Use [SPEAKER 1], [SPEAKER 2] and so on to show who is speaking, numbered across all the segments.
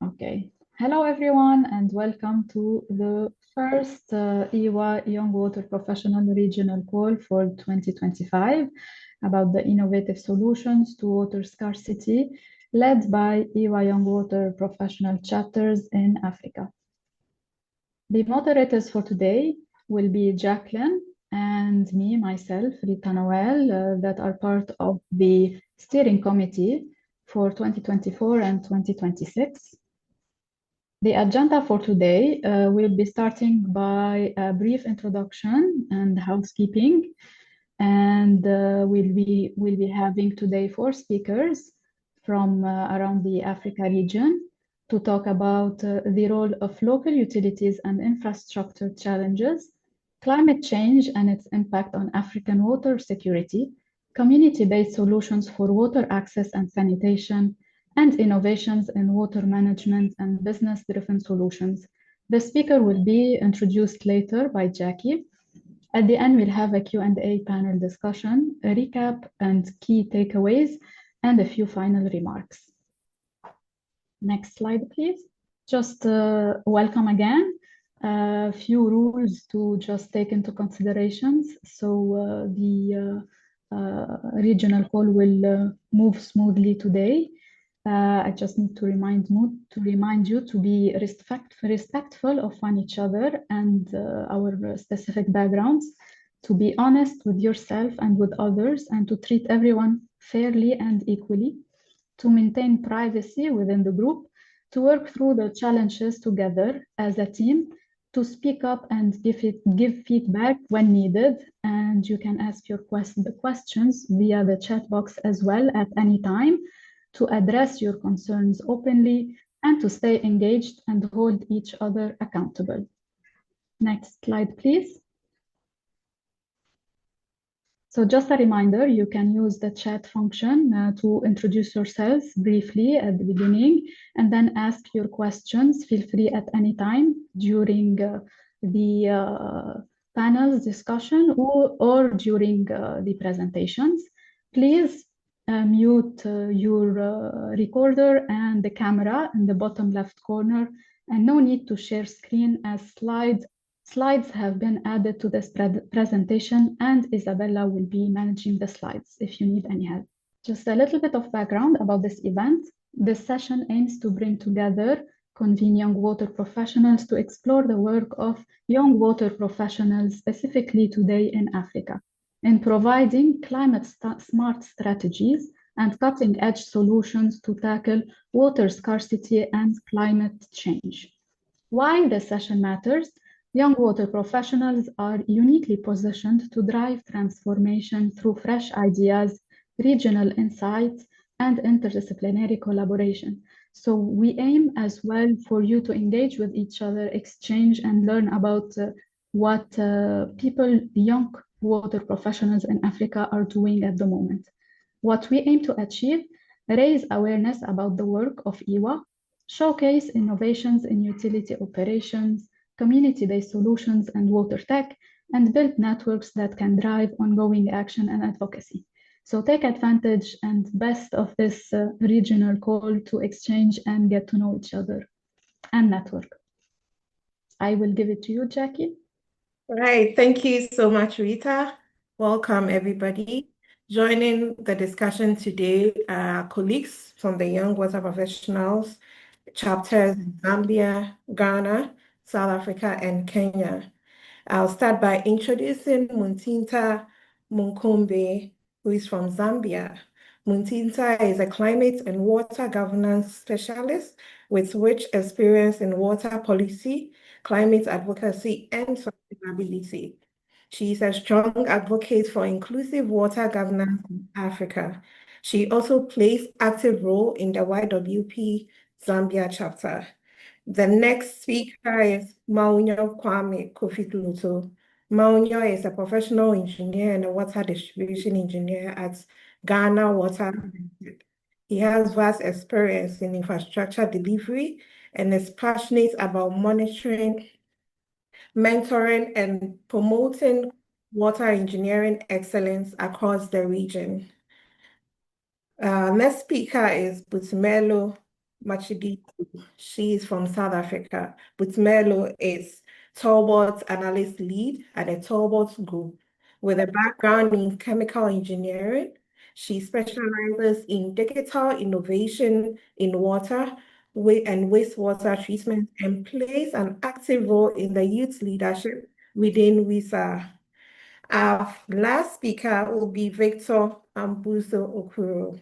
[SPEAKER 1] Okay. Hello, everyone, and welcome to the first IWA Young Water Professional Regional Call for 2025 about the innovative solutions to water scarcity led by IWA Young Water Professional Chapters in Africa. The moderators for today will be Jacqueline and me, myself, Rita Noel, that are part of the steering committee for 2024 and 2026. The agenda for today will be starting by a brief introduction and housekeeping, and we'll be having today 4 speakers from around the Africa region to talk about the role of local utilities and infrastructure challenges, climate change and its impact on African water security, community-based solutions for water access and sanitation, and innovations in water management and business-driven solutions. The speaker will be introduced later by Jackie. At the end, we'll have a Q&A panel discussion, a recap and key takeaways, and a few final remarks. Next slide, please. Just welcome again. A few rules to just take into considerations. So the regional call will move smoothly today. I just need to remind you to be respectful of each other and our specific backgrounds, to be honest with yourself and with others, and to treat everyone fairly and equally, to maintain privacy within the group, to work through the challenges together as a team, to speak up and give feedback when needed, and you can ask your questions via the chat box as well at any time, to address your concerns openly, and to stay engaged and hold each other accountable. Next slide, please. So just a reminder, you can use the chat function to introduce yourselves briefly at the beginning and then ask your questions. Feel free at any time during the panel's discussion or during the presentations. Please mute your recorder and the camera in the bottom left corner, and no need to share screen as slides have been added to this presentation, and Isabella will be managing the slides if you need any help. Just a little bit of background about this event. This session aims to bring together convene young water professionals to explore the work of young water professionals, specifically today in Africa, in providing climate-smart strategies and cutting-edge solutions to tackle water scarcity and climate change. Why this session matters? Young water professionals are uniquely positioned to drive transformation through fresh ideas, regional insights, and interdisciplinary collaboration. So we aim as well for you to engage with each other, exchange, and learn about what young water professionals in Africa are doing at the moment. What we aim to achieve: raise awareness about the work of IWA, showcase innovations in utility operations, community-based solutions and water tech, and build networks that can drive ongoing action and advocacy. So take advantage and best of this regional call to exchange and get to know each other and network. I will give it to you, Jackie.
[SPEAKER 2] Right, thank you so much, Rita. Welcome, everybody. Joining the discussion today are colleagues from the Young Water Professionals chapters in Zambia, Ghana, South Africa, and Kenya. I'll start by introducing Muntinta Munkombe, who is from Zambia. Muntinta is a climate and water governance specialist with rich experience in water policy, climate advocacy, and sustainability. She is a strong advocate for inclusive water governance in Africa. She also plays active role in the YWP Zambia chapter. The next speaker is Maunyo Kwame Kofi-Luto. Maunyo is a professional engineer and a water distribution engineer at Ghana Water Limited. He has vast experience in infrastructure delivery and is passionate about monitoring, mentoring, and promoting water engineering excellence across the region. Next speaker is Butimelo Machidi. She's from South Africa. Butmelo is Talbot Analyst Lead at a Talbot Group with a background in chemical engineering. She specializes in digital innovation in water and wastewater treatment and plays an active role in the youth leadership within WISA. Our last speaker will be Victor Ambuso Okuro.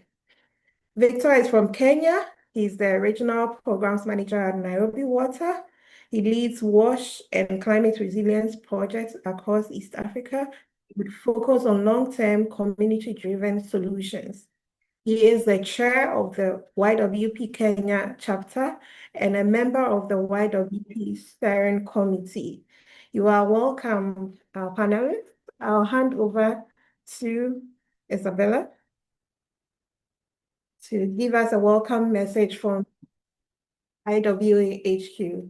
[SPEAKER 2] Victor is from Kenya. He's the regional programs manager at Nairobi Water. He leads WASH and climate resilience projects across East Africa with focus on long-term community-driven solutions. He is the chair of the YWP Kenya chapter and a member of the YWP Steering Committee. You are welcome, panelists. I'll hand over to Isabella to give us a welcome message from IWA HQ.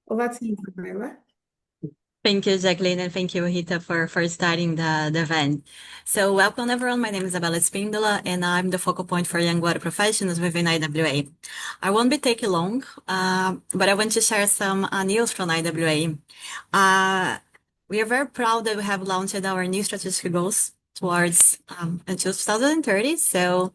[SPEAKER 2] Over to you, Isabella.
[SPEAKER 3] Thank you, Jacqueline, and thank you, Rita, for starting the event. So welcome, everyone. My name is Isabella Spindola, and I'm the focal point for young water professionals within IWA. I won't be taking long, but I want to share some news from IWA. We are very proud that we have launched our new strategic goals towards until 2030. So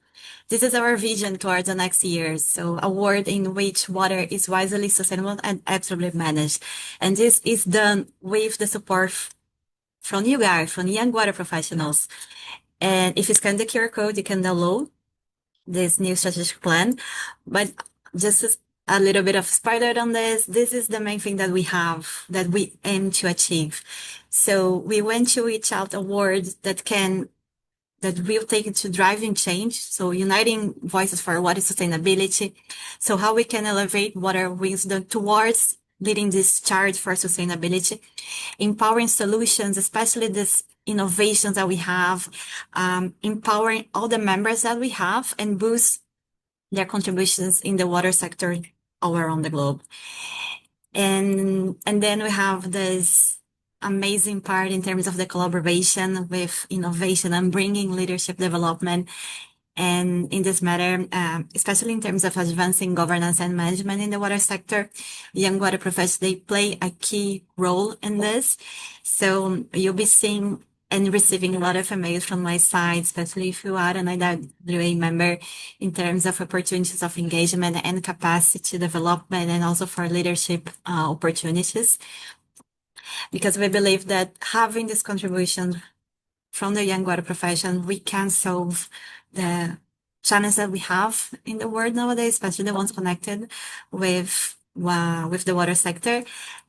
[SPEAKER 3] this is our vision towards the next years. So a world in which water is wisely, sustainable, and equitably managed. And this is done with the support from you guys, from young water professionals. And if you scan the QR code, you can download this new strategic plan. But just a little bit of spoiler on this. This is the main thing that we have, that we aim to achieve. So we want to reach out a word that will take it to driving change. So uniting voices for water sustainability. So how we can elevate water wisdom towards leading this charge for sustainability, empowering solutions, especially these innovations that we have, empowering all the members that we have and boost their contributions in the water sector all around the globe. And then we have this amazing part in terms of the collaboration with innovation and bringing leadership development. And in this matter, especially in terms of advancing governance and management in the water sector, young water professionals, they play a key role in this. So you'll be seeing and receiving a lot of emails from my side, especially if you are an IWA member, in terms of opportunities of engagement and capacity development, and also for leadership opportunities. Because we believe that having this contribution from the young water profession, we can solve the challenges that we have in the world nowadays, especially the ones connected with the water sector.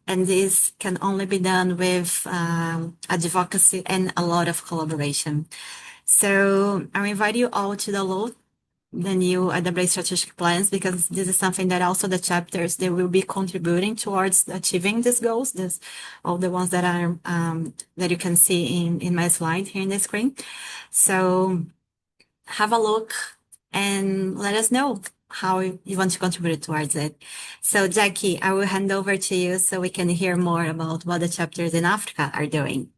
[SPEAKER 3] And this can only be done with advocacy and a lot of collaboration. So I invite you all to download the new IWA strategic plans, because this is something that also the chapters, they will be contributing towards achieving these goals. This, all the ones that are that you can see in my slide here in the screen. So have a look and let us know how you want to contribute towards it. So Jackie, I will hand over to you so we can hear more about what the chapters in Africa are doing.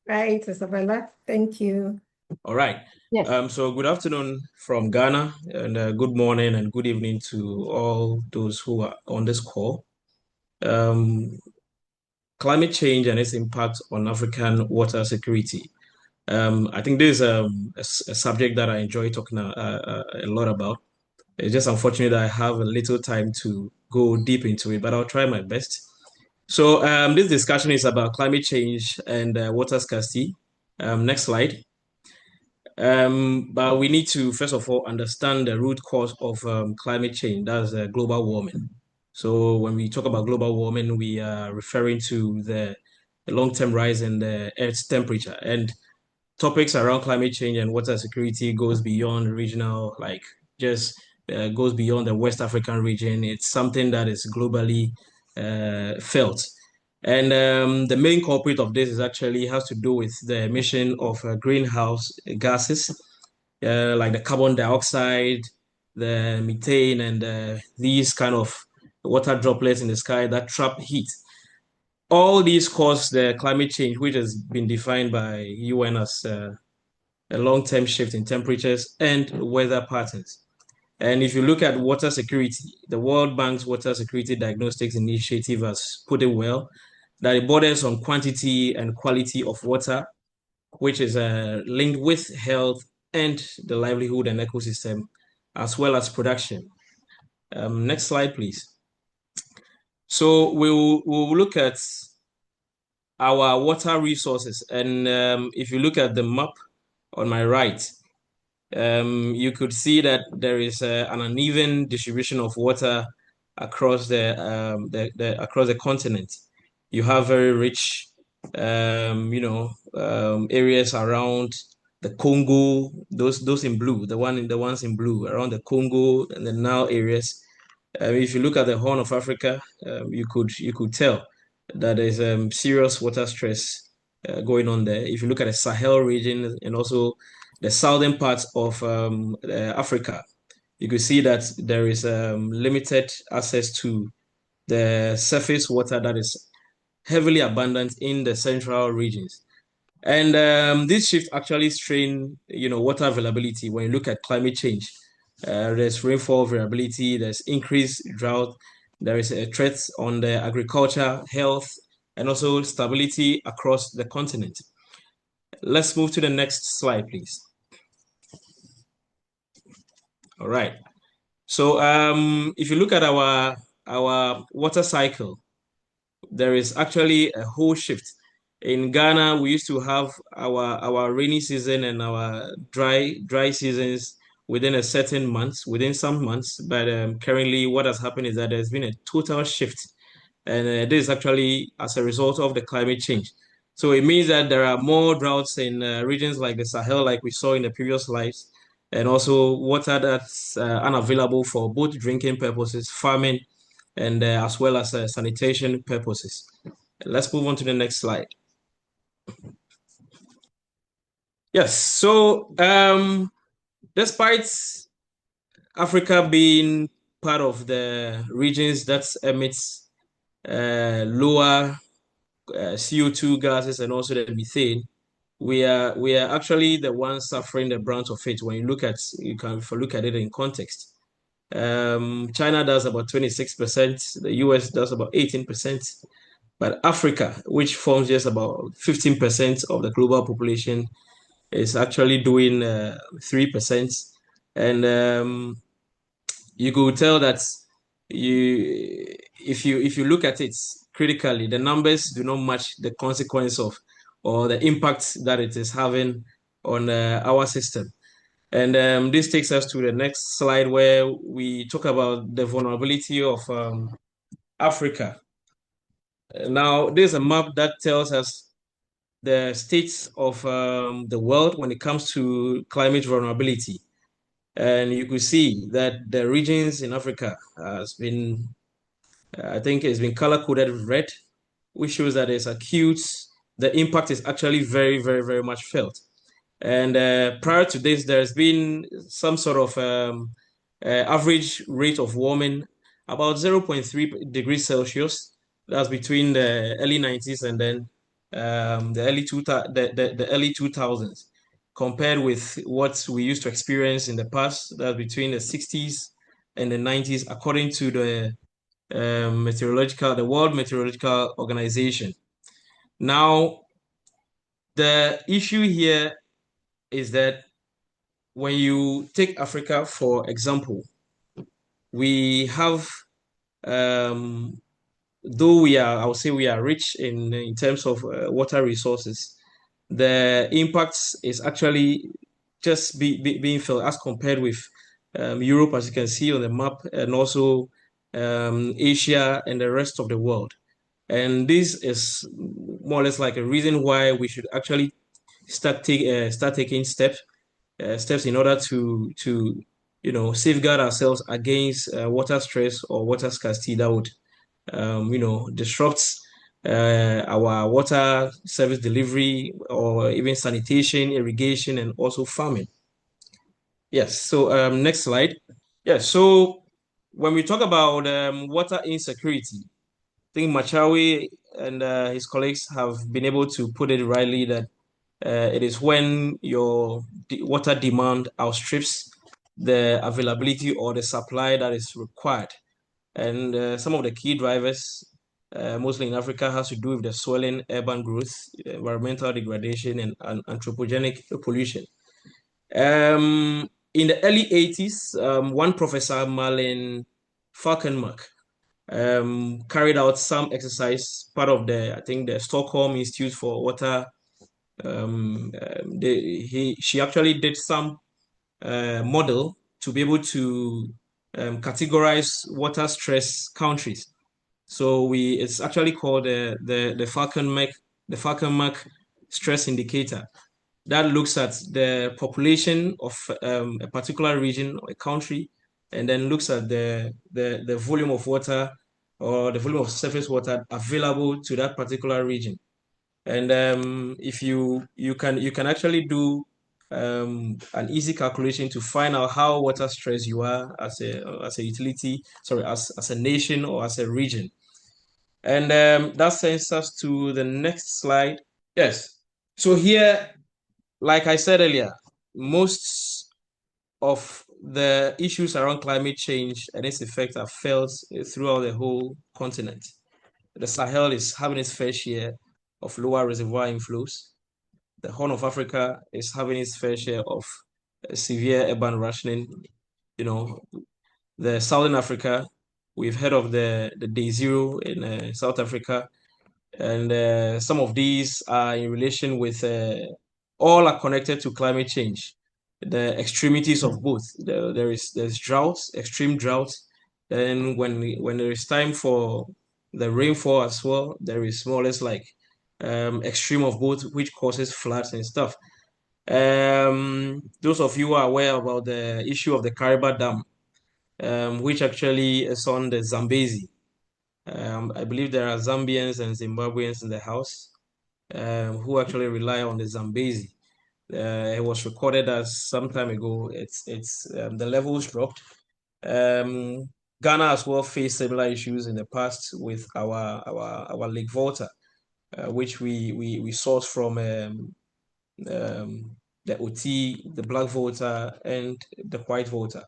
[SPEAKER 2] Right, Isabella. Thank you.
[SPEAKER 4] All right.
[SPEAKER 1] Yes.
[SPEAKER 4] So good afternoon from Ghana, and good morning and good evening to all those who are on this call. Climate change and its impact on African water security. I think this is a subject that I enjoy talking a lot about. It's just unfortunate that I have a little time to go deep into it, but I'll try my best. So this discussion is about climate change and water scarcity. Next slide. But we need to, first of all, understand the root cause of climate change. That's global warming. So when we talk about global warming, we are referring to the long-term rise in the Earth's temperature. And topics around climate change and water security goes beyond regional, like just goes beyond the West African region. It's something that is globally felt. And the main culprit of this is actually has to do with the emission of greenhouse gases, like the carbon dioxide, the methane, and these kind of water droplets in the sky that trap heat. All these cause the climate change, which has been defined by UN as a long-term shift in temperatures and weather patterns. And if you look at water security, the World Bank's Water Security Diagnostics Initiative has put it well, that it borders on quantity and quality of water, which is linked with health and the livelihood and ecosystem, as well as production. Next slide, please. So we'll look at our water resources. And if you look at the map on my right, you could see that there is an uneven distribution of water across across the continent. You have very rich, areas around the Congo. Those in blue, the ones in blue around the Congo and the Nile areas. If you look at the Horn of Africa, you could tell that there's serious water stress going on there. If you look at the Sahel region and also the southern parts of Africa, you could see that there is limited access to the surface water that is heavily abundant in the central regions. And this shift actually strain, water availability when you look at climate change. There's rainfall variability, there's increased drought, there is a threat on the agriculture, health, and also stability across the continent. Let's move to the next slide, please. All right. So if you look at our water cycle, there is actually a whole shift. In Ghana, we used to have our rainy season and our dry seasons within a certain month, within some months. But currently, what has happened is that there's been a total shift, and this is actually as a result of the climate change. So it means that there are more droughts in regions like the Sahel, like we saw in the previous slides, and also water that's unavailable for both drinking purposes, farming, and as well as sanitation purposes. Let's move on to the next slide. Yes, so despite Africa being part of the regions that emits lower CO2 gases and also the methane, we are actually the ones suffering the brunt of it. When you look at it in context. China does about 26%, the US does about 18%, but Africa, which forms just about 15% of the global population, is actually doing 3%. And you could tell that if you look at it critically, the numbers do not match the consequence of or the impact that it is having on our system. And this takes us to the next slide where we talk about the vulnerability of Africa. Now, there's a map that tells us the states of the world when it comes to climate vulnerability. And you could see that the regions in Africa has been, I think it's been color-coded red, which shows that it's acute. The impact is actually very, very, very much felt. And prior to this, there's been some sort of average rate of warming, about 0.3 degrees Celsius. That's between the early 90s and then the early 2000s, compared with what we used to experience in the past. That's between the 60s and the 90s, according to the the World Meteorological Organization. Now, the issue here is that when you take Africa, for example, we have, though I would say we are rich in terms of water resources, the impacts is actually just being felt as compared with Europe, as you can see on the map, and also Asia and the rest of the world. And this is more or less like a reason why we should actually start taking steps in order to safeguard ourselves against water stress or water scarcity that would disrupt our water service delivery or even sanitation, irrigation, and also farming. Yes, so next slide. Yes, so when we talk about water insecurity, I think Machawi and his colleagues have been able to put it rightly that it is when your water demand outstrips the availability or the supply that is required. And some of the key drivers, mostly in Africa, has to do with the swelling urban growth, environmental degradation, and anthropogenic pollution. In the early 80s, one professor, Marlin Falkenmark, carried out some exercise, part of I think the Stockholm Institute for Water. She actually did some model to be able to categorize water stress countries. So it's actually called the Falkenmark stress indicator that looks at the population of a particular region or a country, and then looks at the volume of water or the volume of surface water available to that particular region. And if you can actually do an easy calculation to find out how water stressed you are as a utility, sorry, as a nation or as a region. And that sends us to the next slide. Yes. So here, like I said earlier, most of the issues around climate change and its effects are felt throughout the whole continent. The Sahel is having its fair share of lower reservoir inflows. The Horn of Africa is having its fair share of severe urban rationing. You know, the Southern Africa, we've heard of the Day Zero in South Africa, and some of these are in relation with, all are connected to climate change. The extremities of both. There's droughts, extreme droughts. And when there is time for the rainfall as well, there is more or less like extreme of both, which causes floods and stuff. Those of you who are aware about the issue of the Kariba Dam, which actually is on the Zambezi. I believe there are Zambians and Zimbabweans in the house who actually rely on the Zambezi. It was recorded as some time ago. It's the levels dropped. Ghana as well faced similar issues in the past with our Lake Volta, which we source from the OT, the Black Volta, and the White Volta.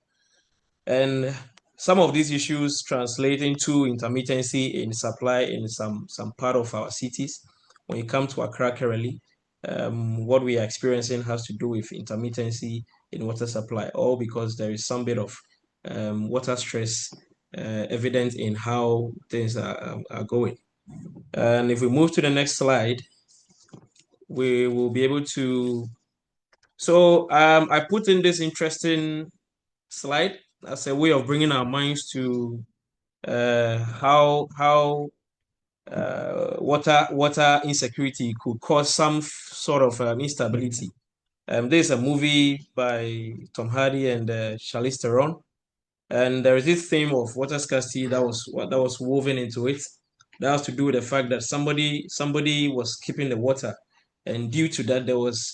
[SPEAKER 4] And some of these issues translate into intermittency in supply in some part of our cities. When you come to Accra currently, what we are experiencing has to do with intermittency in water supply, all because there is some bit of water stress evident in how things are going. And if we move to the next slide, we will be able to. So I put in this interesting slide as a way of bringing our minds to how water insecurity could cause some sort of instability. There's a movie by Tom Hardy and Charlize Theron, and there is this theme of water scarcity that was woven into it. That has to do with the fact that somebody was keeping the water, and due to that, there was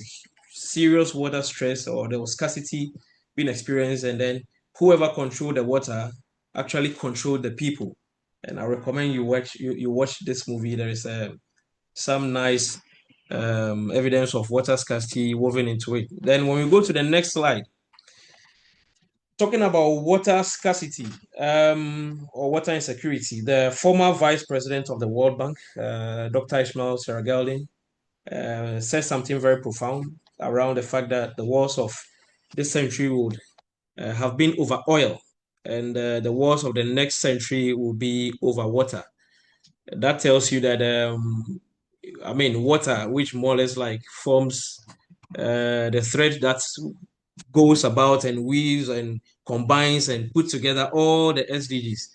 [SPEAKER 4] serious water stress or there was scarcity being experienced, and then whoever controlled the water actually controlled the people. And I recommend you watch this movie. There is some nice evidence of water scarcity woven into it. Then when we go to the next slide, talking about water scarcity or water insecurity, the former vice president of the World Bank, Dr. Ismail Seragaldin, said something very profound around the fact that the wars of this century would have been over oil, and the wars of the next century will be over water. That tells you that, water, which more or less like forms the thread that goes about and weaves and combines and puts together all the SDGs.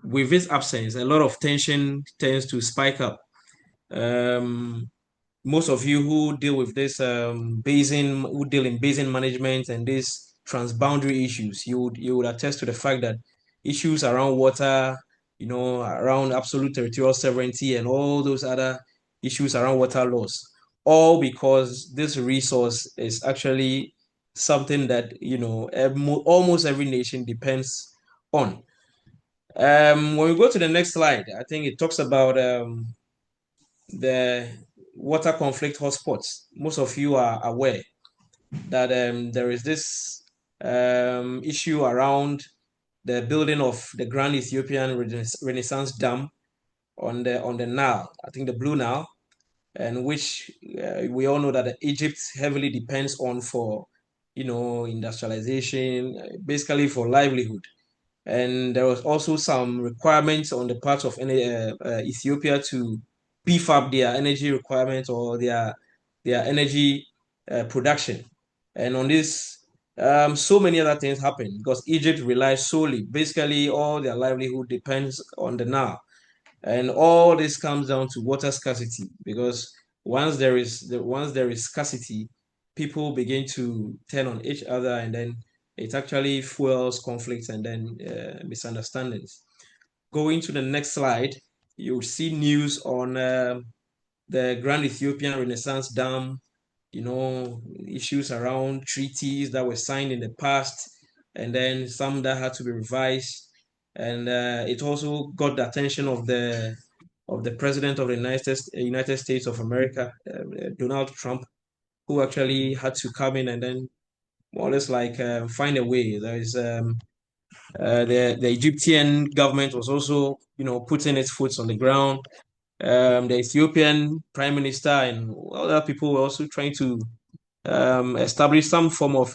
[SPEAKER 4] With its absence, a lot of tension tends to spike up. Most of you who deal with this who deal in basin management and these transboundary issues, you would attest to the fact that issues around water, around absolute territorial sovereignty and all those other issues around water laws, all because this resource is actually something that almost every nation depends on. When we go to the next slide, I think it talks about the water conflict hotspots. Most of you are aware that there is this issue around the building of the Grand Ethiopian Renaissance Dam on the Nile, I think the Blue Nile, and which we all know that Egypt heavily depends on for, industrialization, basically for livelihood. And there was also some requirements on the part of Ethiopia to beef up their energy requirements or their energy production. And on this, so many other things happen because Egypt relies solely, basically all their livelihood depends on the Nile. And all this comes down to water scarcity because once there is scarcity, people begin to turn on each other, and then it actually fuels conflicts and then misunderstandings. Going to the next slide, you'll see news on the Grand Ethiopian Renaissance Dam, issues around treaties that were signed in the past, and then some that had to be revised. And it also got the attention of the president of the United States of America, Donald Trump, who actually had to come in and then more or less like find a way. There is the Egyptian government was also putting its foot on the ground. The Ethiopian prime minister and other people were also trying to establish some form of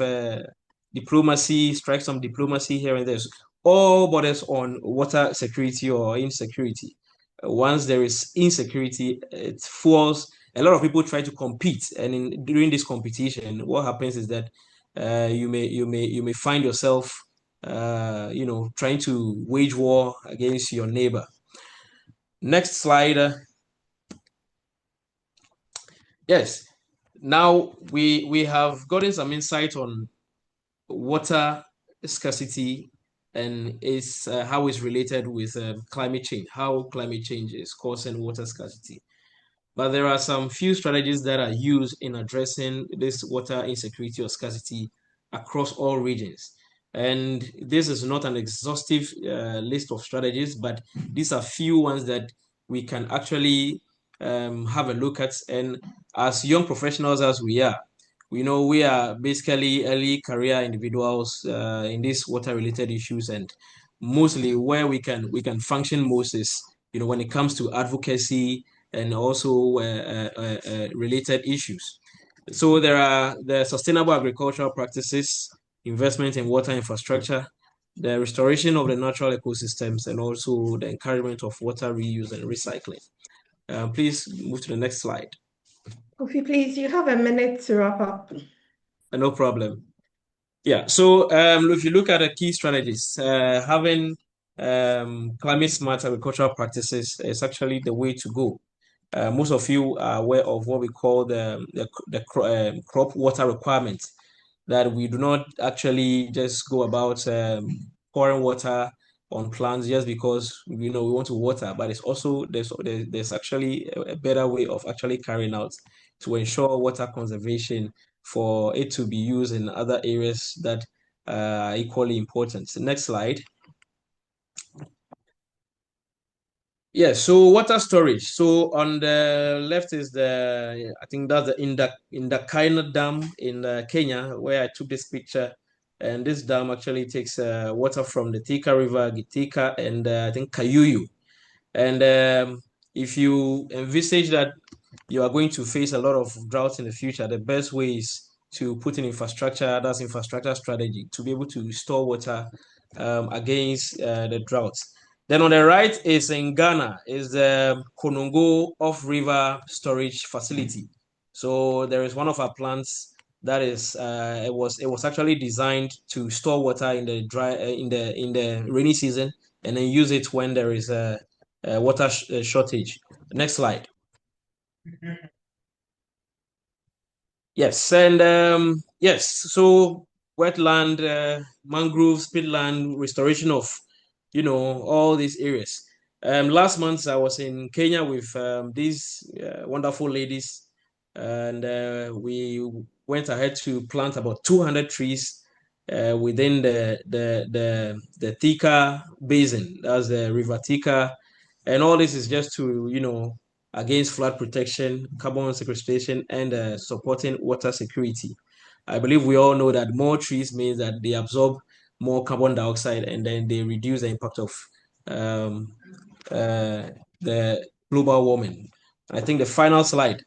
[SPEAKER 4] diplomacy, strike some diplomacy here and there. So all borders on water security or insecurity. Once there is insecurity, it fuels a lot of people try to compete, and during this competition, what happens is that you may find yourself, trying to wage war against your neighbor. Next slide. Yes. Now we have gotten some insight on water scarcity and how it's related with climate change, how climate change is causing water scarcity. But there are some few strategies that are used in addressing this water insecurity or scarcity across all regions. And this is not an exhaustive list of strategies, but these are few ones that we can actually have a look at. And as young professionals as we are, we know we are basically early career individuals in these water related issues, and mostly where we can function most is when it comes to advocacy and also related issues. So there are the sustainable agricultural practices, investment in water infrastructure, the restoration of the natural ecosystems, and also the encouragement of water reuse and recycling. Please move to the next slide.
[SPEAKER 2] Kofi, please, you have a minute to wrap up.
[SPEAKER 4] No problem. Yeah, so if you look at the key strategies, having climate smart agricultural practices is actually the way to go. Most of you are aware of what we call the crop water requirements, that we do not actually just go about pouring water on plants just because we want to water, but it's also there's actually a better way of actually carrying out to ensure water conservation for it to be used in other areas that are equally important. So next slide. Yeah, so water storage. So on the left is I think that's the Indakaina Dam in Kenya, where I took this picture. And this dam actually takes water from the Thika River, Gitika, and I think Kayuyu. And if you envisage that you are going to face a lot of droughts in the future, the best way is to put in infrastructure, that's infrastructure strategy, to be able to store water against the droughts. Then on the right is in Ghana, is the Konongo off-river storage facility. So there is one of our plants that is it was actually designed to store water in the dry in the rainy season and then use it when there is a water shortage. Next slide. Yes, and yes, so wetland, mangroves, peatland, restoration of, all these areas. Last month I was in Kenya with these wonderful ladies, and we went ahead to plant about 200 trees within the Thika Basin. That's the River Thika, and all this is just to against flood protection, carbon sequestration, and supporting water security. I believe we all know that more trees means that they absorb more carbon dioxide, and then they reduce the impact of the global warming. I think the final slide.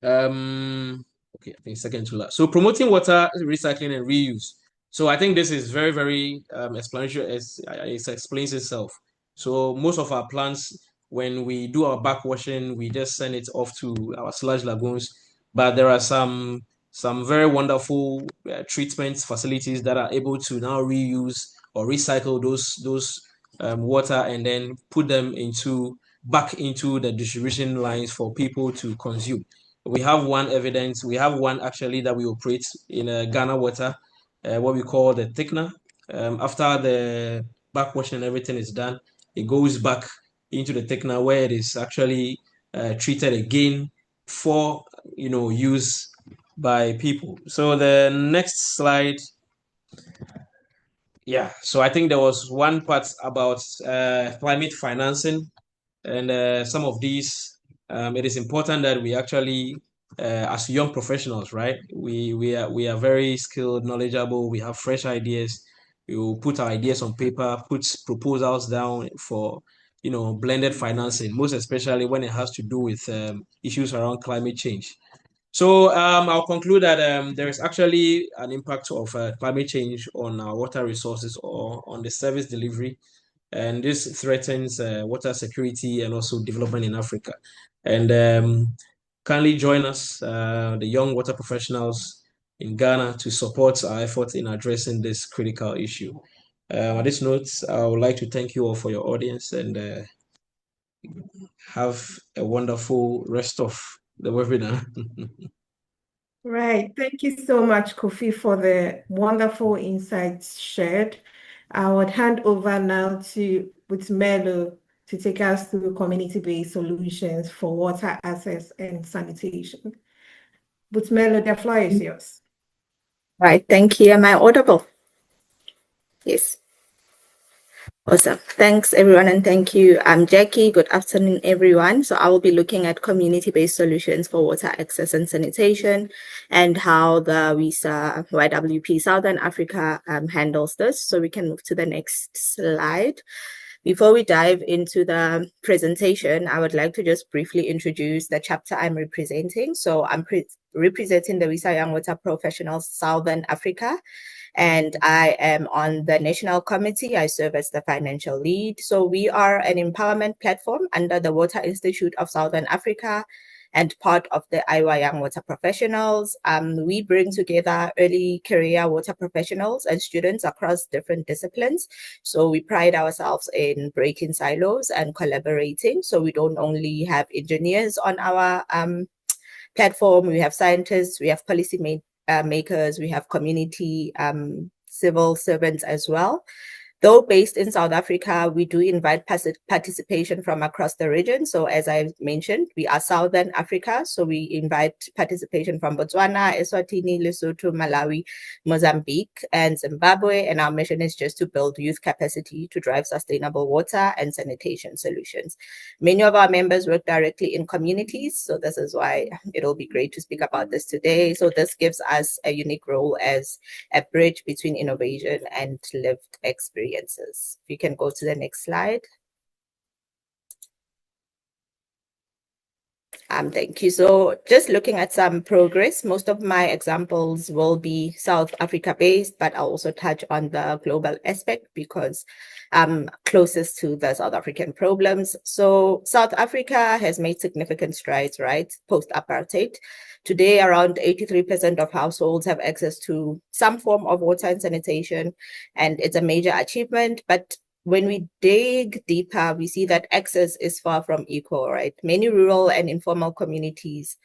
[SPEAKER 4] Okay, I think second to last. So promoting water recycling and reuse. So I think this is very, very explanatory. It explains itself. So most of our plants, when we do our backwashing, we just send it off to our sludge lagoons. But there are some very wonderful treatment facilities that are able to now reuse or recycle those water and then put them back into the distribution lines for people to consume. We have one evidence. We have one actually that we operate in Ghana water, what we call the thickener. After the backwashing and everything is done, it goes back into the thickener where it is actually treated again for use by people. So the next slide. Yeah, so I think there was one part about climate financing, and some of these, it is important that we actually, as young professionals, right? We are very skilled, knowledgeable. We have fresh ideas. We will put our ideas on paper, put proposals down for blended financing, most especially when it has to do with issues around climate change. So I'll conclude that there is actually an impact of climate change on our water resources or on the service delivery, and this threatens water security and also development in Africa. And kindly join us, the young water professionals in Ghana, to support our efforts in addressing this critical issue. On this note, I would like to thank you all for your audience, and have a wonderful rest of the webinar.
[SPEAKER 2] Right. Thank you so much, Kofi, for the wonderful insights shared. I would hand over now to Butmelo to take us through community-based solutions for water access and sanitation. Butmelo, the floor is yours.
[SPEAKER 5] Right. Thank you. Am I audible? Yes. Awesome. Thanks, everyone, and thank you. I'm Jackie. Good afternoon, everyone. So I will be looking at community-based solutions for water access and sanitation and how the IWA YWP Southern Africa handles this. So we can move to the next slide. Before we dive into the presentation, I would like to just briefly introduce the chapter I'm representing. So I'm representing the IWA Young Water Professionals Southern Africa, and I am on the national committee. I serve as the financial lead. So we are an empowerment platform under the Water Institute of Southern Africa and part of the IWA Young Water Professionals. We bring together early career water professionals and students across different disciplines. So we pride ourselves in breaking silos and collaborating. So we don't only have engineers on our platform, we have scientists, we have policy makers, we have community civil servants as well. Though based in South Africa, we do invite participation from across the region. So as I mentioned, we are Southern Africa. So we invite participation from Botswana, Eswatini, Lesotho, Malawi, Mozambique, and Zimbabwe. And our mission is just to build youth capacity to drive sustainable water and sanitation solutions. Many of our members work directly in communities. So this is why it'll be great to speak about this today. So this gives us a unique role as a bridge between innovation and lived experiences. If you can go to the next slide. Thank you. So just looking at some progress, most of my examples will be South Africa based, but I'll also touch on the global aspect because I'm closest to the South African problems. So South Africa has made significant strides, right, post-apartheid. Today, around 83% of households have access to some form of water and sanitation, and it's a major achievement. But when we dig deeper, we see that access is far from equal, right? Many rural and informal communities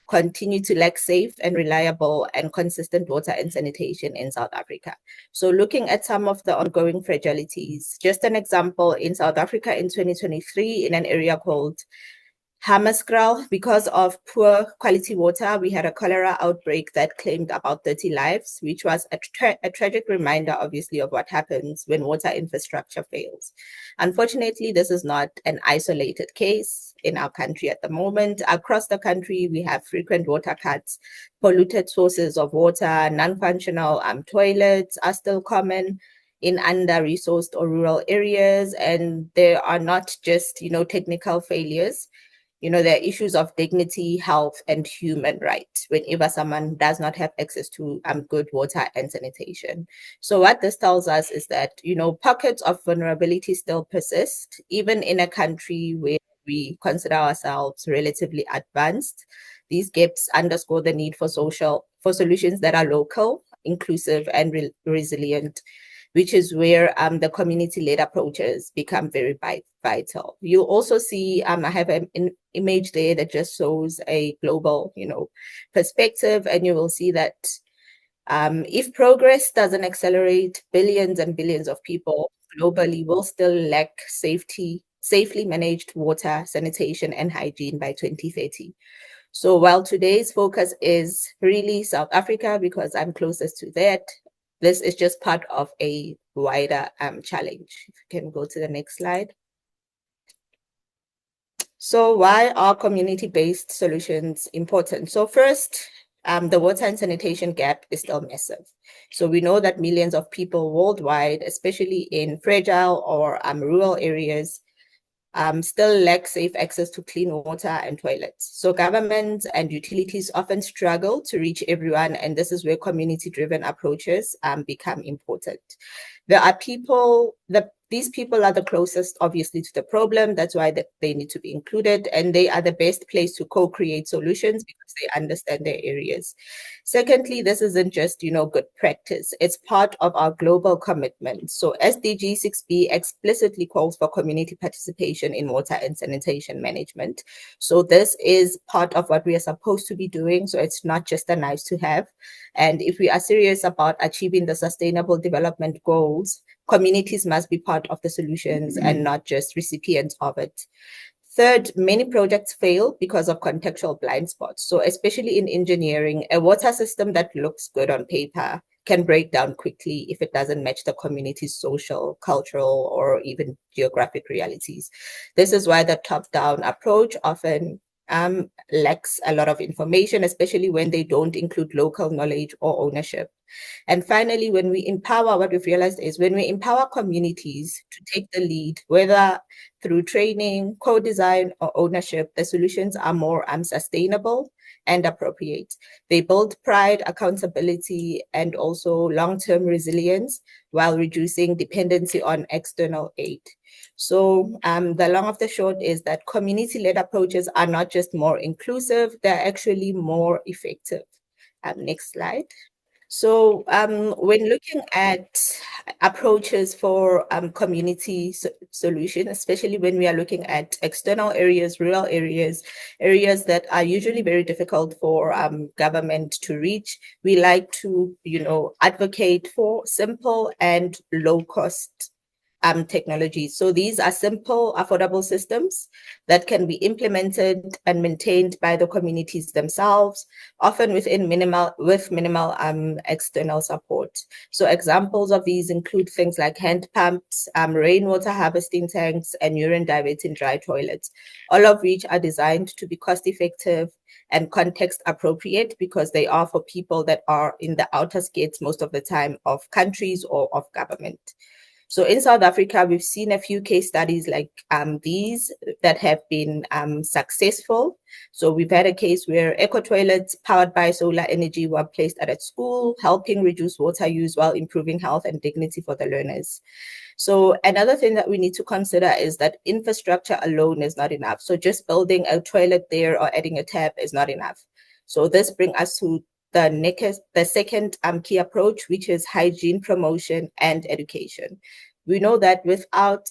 [SPEAKER 5] continue to lack safe and reliable and consistent water and sanitation in South Africa. So looking at some of the ongoing fragilities, just an example, in South Africa in 2023, in an area called Hammarskraal, because of poor quality water, we had a cholera outbreak that claimed about 30 lives, which was a tragic reminder, obviously, of what happens when water infrastructure fails. Unfortunately, this is not an isolated case in our country at the moment. Across the country, we have frequent water cuts, polluted sources of water, non-functional toilets are still common in under-resourced or rural areas, and there are not just, technical failures. There are issues of dignity, health, and human rights whenever someone does not have access to good water and sanitation. So what this tells us is that, pockets of vulnerability still persist, even in a country where we consider ourselves relatively advanced. These gaps underscore the need for solutions that are local, inclusive, and resilient, which is where the community-led approaches become very vital. You'll also see, I have an image there that just shows a global, perspective, and you will see that if progress doesn't accelerate, billions and billions of people globally will still lack safely managed water, sanitation, and hygiene by 2030. So while today's focus is really South Africa, because I'm closest to that, this is just part of a wider challenge. If you can go to the next slide. So why are community-based solutions important? So first, the water and sanitation gap is still massive. So we know that millions of people worldwide, especially in fragile or rural areas, still lack safe access to clean water and toilets. So governments and utilities often struggle to reach everyone, and this is where community-driven approaches become important. There are these people are the closest, obviously, to the problem. That's why they need to be included, and they are the best placed to co-create solutions because they understand their areas. Secondly, this isn't just, good practice. It's part of our global commitment. So SDG 6B explicitly calls for community participation in water and sanitation management. So this is part of what we are supposed to be doing. So it's not just a nice to have. And if we are serious about achieving the sustainable development goals, communities must be part of the solutions and not just recipients of it. Third, many projects fail because of contextual blind spots. So especially in engineering, a water system that looks good on paper can break down quickly if it doesn't match the community's social, cultural, or even geographic realities. This is why the top-down approach often lacks a lot of information, especially when they don't include local knowledge or ownership. And finally, when we empower, what we've realized is when we empower communities to take the lead, whether through training, co-design, or ownership, the solutions are more sustainable and appropriate. They build pride, accountability, and also long-term resilience while reducing dependency on external aid. So the long of the short is that community-led approaches are not just more inclusive, they're actually more effective. Next slide. So when looking at approaches for community solution, especially when we are looking at external areas, rural areas, areas that are usually very difficult for government to reach, we like to, advocate for simple and low cost technologies. So these are simple, affordable systems that can be implemented and maintained by the communities themselves, often with minimal external support. So examples of these include things like hand pumps, rainwater harvesting tanks, and urine diverting dry toilets, all of which are designed to be cost effective and context appropriate because they are for people that are in the outer skirts most of the time of countries or of government. So in South Africa, we've seen a few case studies like these that have been successful. So we've had a case where eco toilets powered by solar energy were placed at a school, helping reduce water use while improving health and dignity for the learners. So another thing that we need to consider is that infrastructure alone is not enough. So just building a toilet there or adding a tap is not enough. So this brings us to the second key approach, which is hygiene promotion and education. We know that without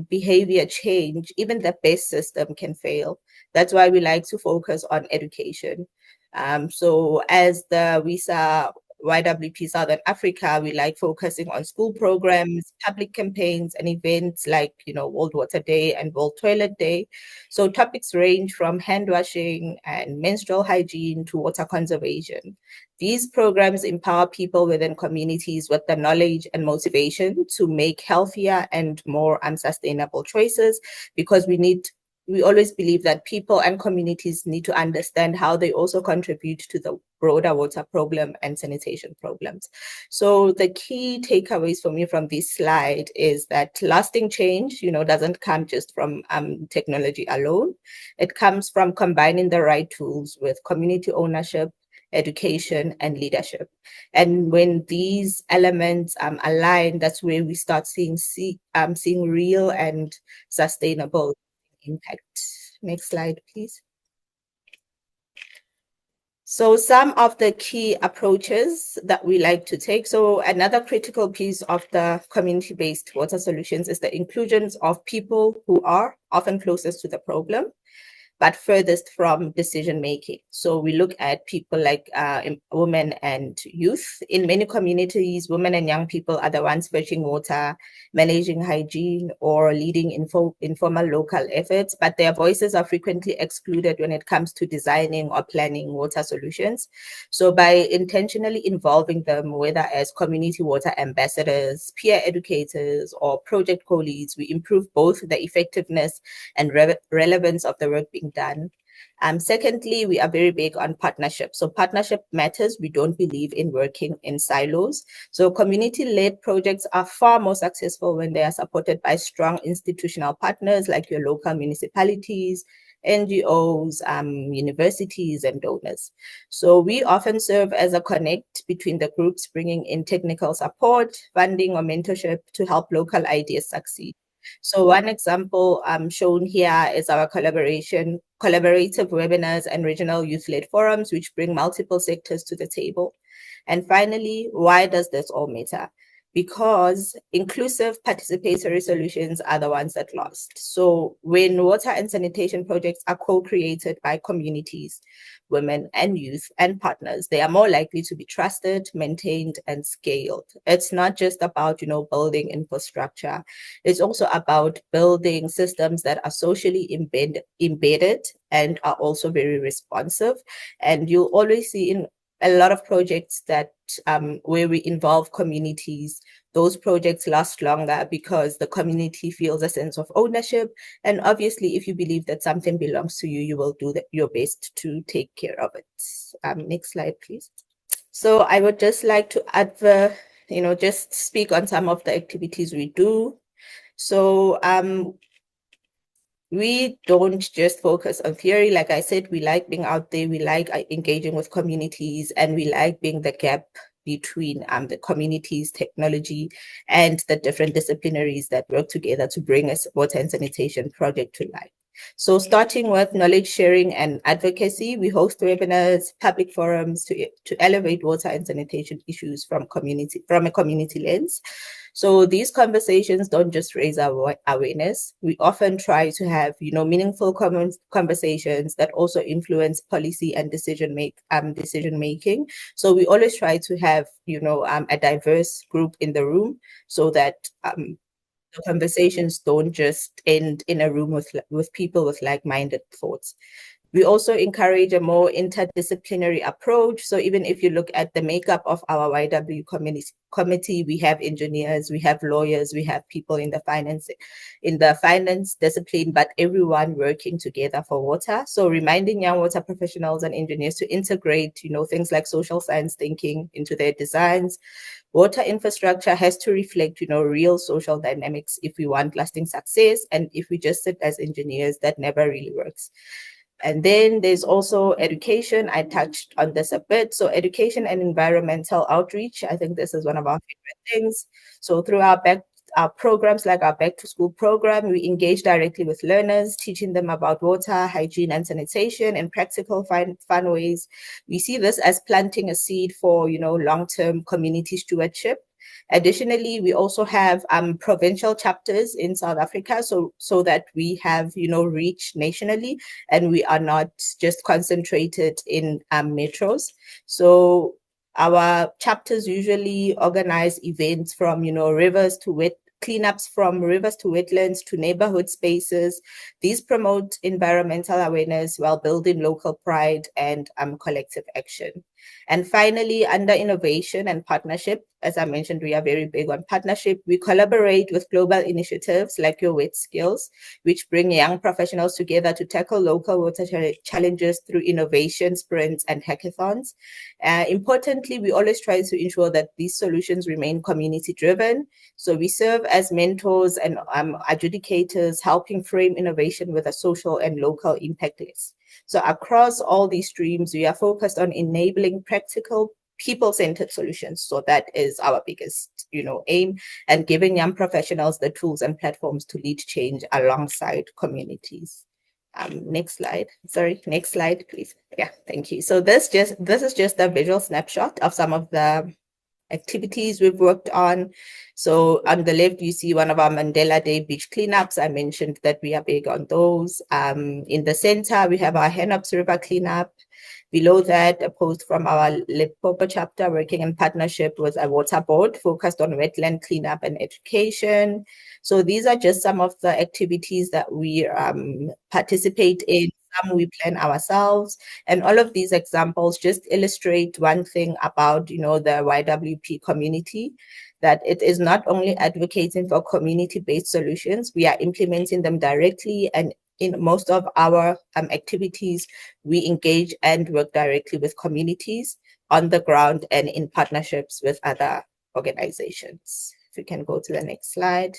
[SPEAKER 5] behavior change, even the best system can fail. That's why we like to focus on education. So as the WISA YWP Southern Africa, we like focusing on school programs, public campaigns, and events like, World Water Day and World Toilet Day. So topics range from hand washing and menstrual hygiene to water conservation. These programs empower people within communities with the knowledge and motivation to make healthier and more sustainable choices, because we always believe that people and communities need to understand how they also contribute to the broader water problem and sanitation problems. So the key takeaways for me from this slide is that lasting change, doesn't come just from technology alone. It comes from combining the right tools with community ownership, education, and leadership. And when these elements align, that's where we start seeing real and sustainable impact. Next slide, please. So some of the key approaches that we like to take. So another critical piece of the community-based water solutions is the inclusion of people who are often closest to the problem, but furthest from decision-making. So we look at people like women and youth. In many communities, women and young people are the ones fetching water, managing hygiene, or leading informal local efforts, but their voices are frequently excluded when it comes to designing or planning water solutions. So by intentionally involving them, whether as community water ambassadors, peer educators, or project co-leads, we improve both the effectiveness and relevance of the work being done. Secondly, we are very big on partnership. So partnership matters. We don't believe in working in silos. So community-led projects are far more successful when they are supported by strong institutional partners like your local municipalities, NGOs, universities, and donors. So we often serve as a connect between the groups, bringing in technical support, funding, or mentorship to help local ideas succeed. So one example shown here is our collaborative webinars and regional youth-led forums, which bring multiple sectors to the table. And finally, why does this all matter? Because inclusive participatory solutions are the ones that last. So when water and sanitation projects are co-created by communities, women and youth and partners, they are more likely to be trusted, maintained, and scaled. It's not just about, building infrastructure. It's also about building systems that are socially embedded and are also very responsive. And you'll always see in a lot of projects that where we involve communities, those projects last longer because the community feels a sense of ownership. And obviously, if you believe that something belongs to you, you will do your best to take care of it. Next slide, please. So I would just like to just speak on some of the activities we do. So we don't just focus on theory. Like I said, we like being out there, we like engaging with communities, and we like being the gap between the communities, technology, and the different disciplinaries that work together to bring a water and sanitation project to life. So starting with knowledge sharing and advocacy, we host webinars, public forums to elevate water and sanitation issues from a community lens. So these conversations don't just raise our awareness. We often try to have, meaningful conversations that also influence policy and decision making. So we always try to have, a diverse group in the room so that the conversations don't just end in a room with people with like-minded thoughts. We also encourage a more interdisciplinary approach. So even if you look at the makeup of our YW committee, we have engineers, we have lawyers, we have people in the finance discipline, but everyone working together for water. So reminding young water professionals and engineers to integrate, things like social science thinking into their designs. Water infrastructure has to reflect, real social dynamics if we want lasting success. And if we just sit as engineers, that never really works. And then there's also education. I touched on this a bit. So education and environmental outreach, I think this is one of our favorite things. So through our programs like our Back to School program, we engage directly with learners, teaching them about water, hygiene, and sanitation in practical, fun ways. We see this as planting a seed for, long-term community stewardship. Additionally, we also have provincial chapters in South Africa, so that we have, reach nationally, and we are not just concentrated in metros. So Our chapters usually organize events from, rivers to cleanups from rivers to wetlands to neighborhood spaces. These promote environmental awareness while building local pride and collective action. And finally, under innovation and partnership, as I mentioned, we are very big on partnership. We collaborate with global initiatives like Your Wet Skills, which bring young professionals together to tackle local water challenges through innovation sprints and hackathons. Importantly, we always try to ensure that these solutions remain community-driven. So we serve as mentors and adjudicators, helping frame innovation with a social and local impact list. So across all these streams, we are focused on enabling practical people-centered solutions. So that is our biggest, aim, and giving young professionals the tools and platforms to lead change alongside communities. Next slide. Sorry, next slide, please. Yeah, thank you. So this is just a visual snapshot of some of the activities we've worked on. So on the left, you see one of our Mandela Day beach cleanups. I mentioned that we are big on those. In the center, we have our Henops River cleanup. Below that, a post from our Limpopo chapter working in partnership with a water board focused on wetland cleanup and education. So these are just some of the activities that we participate in. Some we plan ourselves, and all of these examples just illustrate one thing about, the YWP community, that it is not only advocating for community-based solutions, we are implementing them directly, and in most of our activities, we engage and work directly with communities on the ground and in partnerships with other organizations. If we can go to the next slide.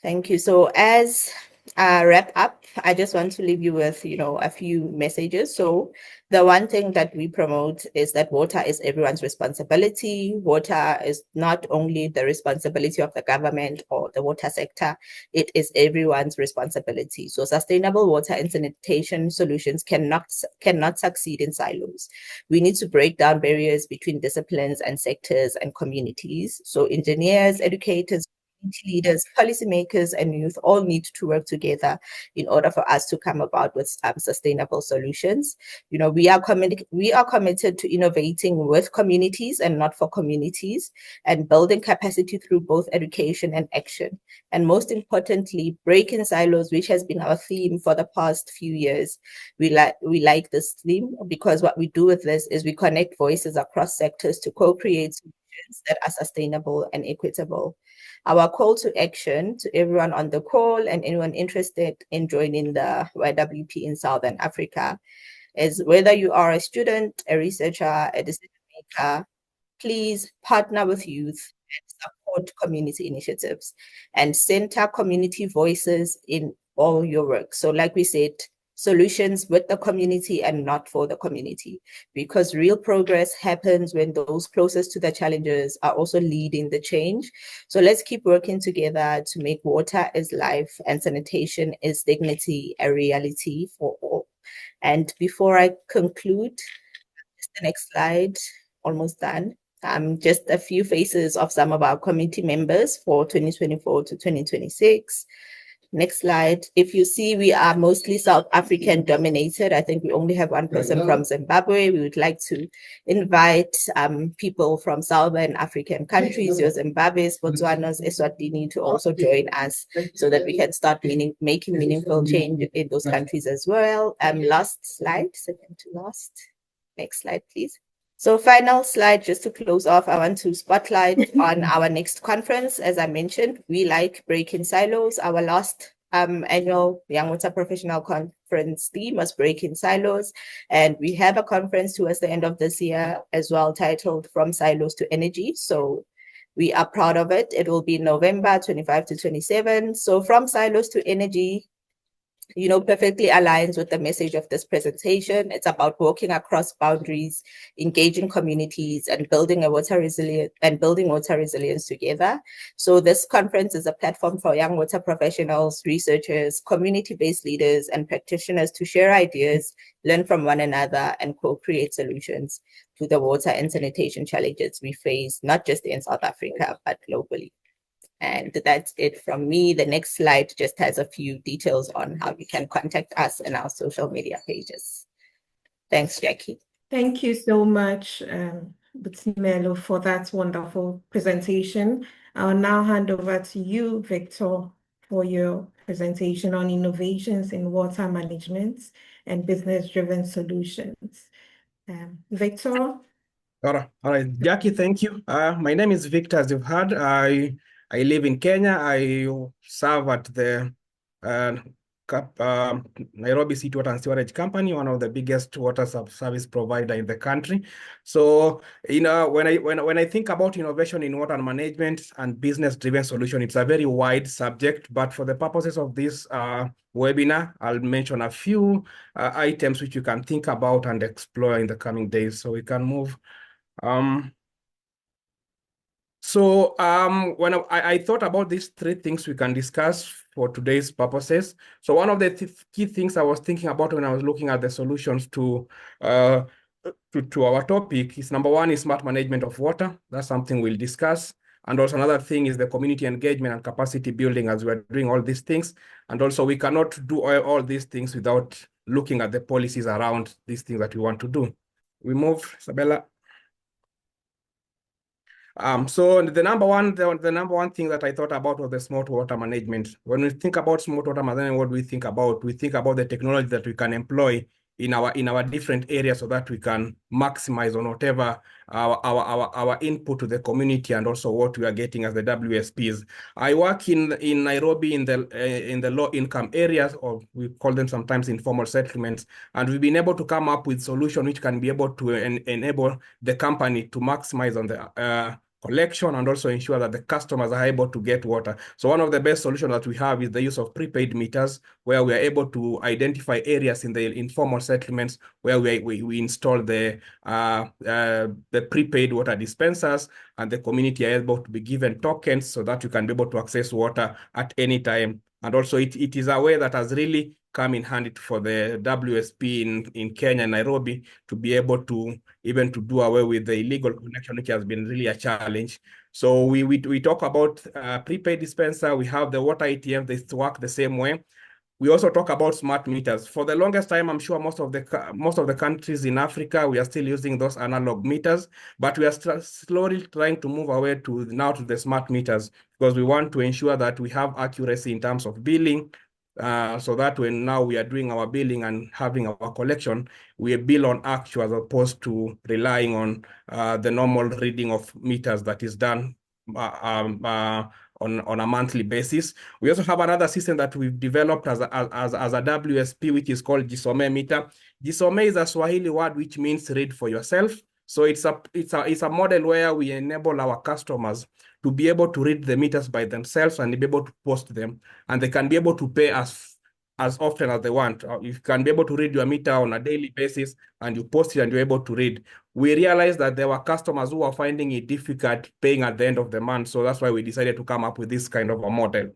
[SPEAKER 5] Thank you. So as a wrap up, I just want to leave you with, a few messages. So the one thing that we promote is that water is everyone's responsibility. Water is not only the responsibility of the government or the water sector, it is everyone's responsibility. So sustainable water and sanitation solutions cannot succeed in silos. We need to break down barriers between disciplines and sectors and communities. So engineers, educators, leaders, policymakers, and youth all need to work together in order for us to come about with sustainable solutions. We are committed to innovating with communities and not for communities, and building capacity through both education and action. And most importantly, breaking silos, which has been our theme for the past few years. We like this theme because what we do with this is we connect voices across sectors to co-create solutions that are sustainable and equitable. Our call to action to everyone on the call and anyone interested in joining the YWP in Southern Africa is whether you are a student, a researcher, a decision maker, please partner with youth and support community initiatives and center community voices in all your work. So like we said, solutions with the community and not for the community, because real progress happens when those closest to the challenges are also leading the change. So let's keep working together to make water is life and sanitation is dignity a reality for all. And before I conclude, just the next slide, almost done. Just a few faces of some of our committee members for 2024 to 2026. Next slide. If you see, we are mostly South African dominated. I think we only have one person from Zimbabwe. We would like to invite people from Southern African countries, your Zimbabwe's, Botswana's, Eswatini, to also join us so that we can start making meaningful change in those countries as well. Last slide, second to last. Next slide, please. So final slide, just to close off, I want to spotlight on our next conference. As I mentioned, we like breaking silos. Our last annual Young Water Professional Conference theme was Breaking Silos. And we have a conference towards the end of this year as well, titled From Silos to Energy. So we are proud of it. It will be November 25 to 27. So From Silos to Energy, perfectly aligns with the message of this presentation. It's about walking across boundaries, engaging communities, and building water resilience together. So this conference is a platform for young water professionals, researchers, community-based leaders, and practitioners to share ideas, learn from one another, and co-create solutions to the water and sanitation challenges we face, not just in South Africa, but globally. And that's it from me. The next slide just has a few details on how you can contact us in our social media pages. Thanks, Jackie.
[SPEAKER 2] Thank you so much, Butimelo for that wonderful presentation. I'll now hand over to you, Victor, for your presentation on innovations in water management and business-driven solutions. Victor?
[SPEAKER 6] All right, Jackie, thank you. My name is Victor, as you've heard. I live in Kenya. I serve at the Nairobi City Water and Sewerage Company, one of the biggest water service provider in the country. So, you know, when I think about innovation in water management and business-driven solution, it's a very wide subject. But for the purposes of this webinar, I'll mention a few items which you can think about and explore in the coming days. So we can move. When I thought about these three things we can discuss for today's purposes. So one of the key things I was thinking about when I was looking at the solutions to our topic is, number one is smart management of water. That's something we'll discuss. And also another thing is the community engagement and capacity building as we're doing all these things. And also we cannot do all these things without looking at the policies around these things that we want to do. We move, Isabella. So the number one thing that I thought about was the smart water management. When we think about smart water management, what do we think about? We think about the technology that we can employ in our different areas so that we can maximize on whatever our input to the community and also what we are getting as the WSPs. I work in Nairobi in the low income areas, or we call them sometimes informal settlements, and we've been able to come up with solutions which can be able to enable the company to maximize on the collection and also ensure that the customers are able to get water. So one of the best solutions that we have is the use of prepaid meters, where we are able to identify areas in the informal settlements where we install the prepaid water dispensers, and the community are able to be given tokens so that you can be able to access water at any time. And also it is a way that has really come in handy for the WSP in Kenya, Nairobi, to be able to even to do away with the illegal connection, which has been really a challenge. So we talk about prepaid dispenser. We have the water ATM. They work the same way. We also talk about smart meters. For the longest time, I'm sure most of the countries in Africa, we are still using those analog meters, but we are slowly trying to move away to the smart meters, because we want to ensure that we have accuracy in terms of billing, so that when now we are doing our billing and having our collection, we bill on actual as opposed to relying on the normal reading of meters that is done on a monthly basis. We also have another system that we've developed as a WSP, which is called Jisome meter. Jisome is a Swahili word which means read for yourself. So it's a model where we enable our customers to be able to read the meters by themselves and be able to post them, and they can be able to pay as often as they want. You can be able to read your meter on a daily basis, and you post it and you're able to read. We realized that there were customers who were finding it difficult paying at the end of the month. So that's why we decided to come up with this kind of a model.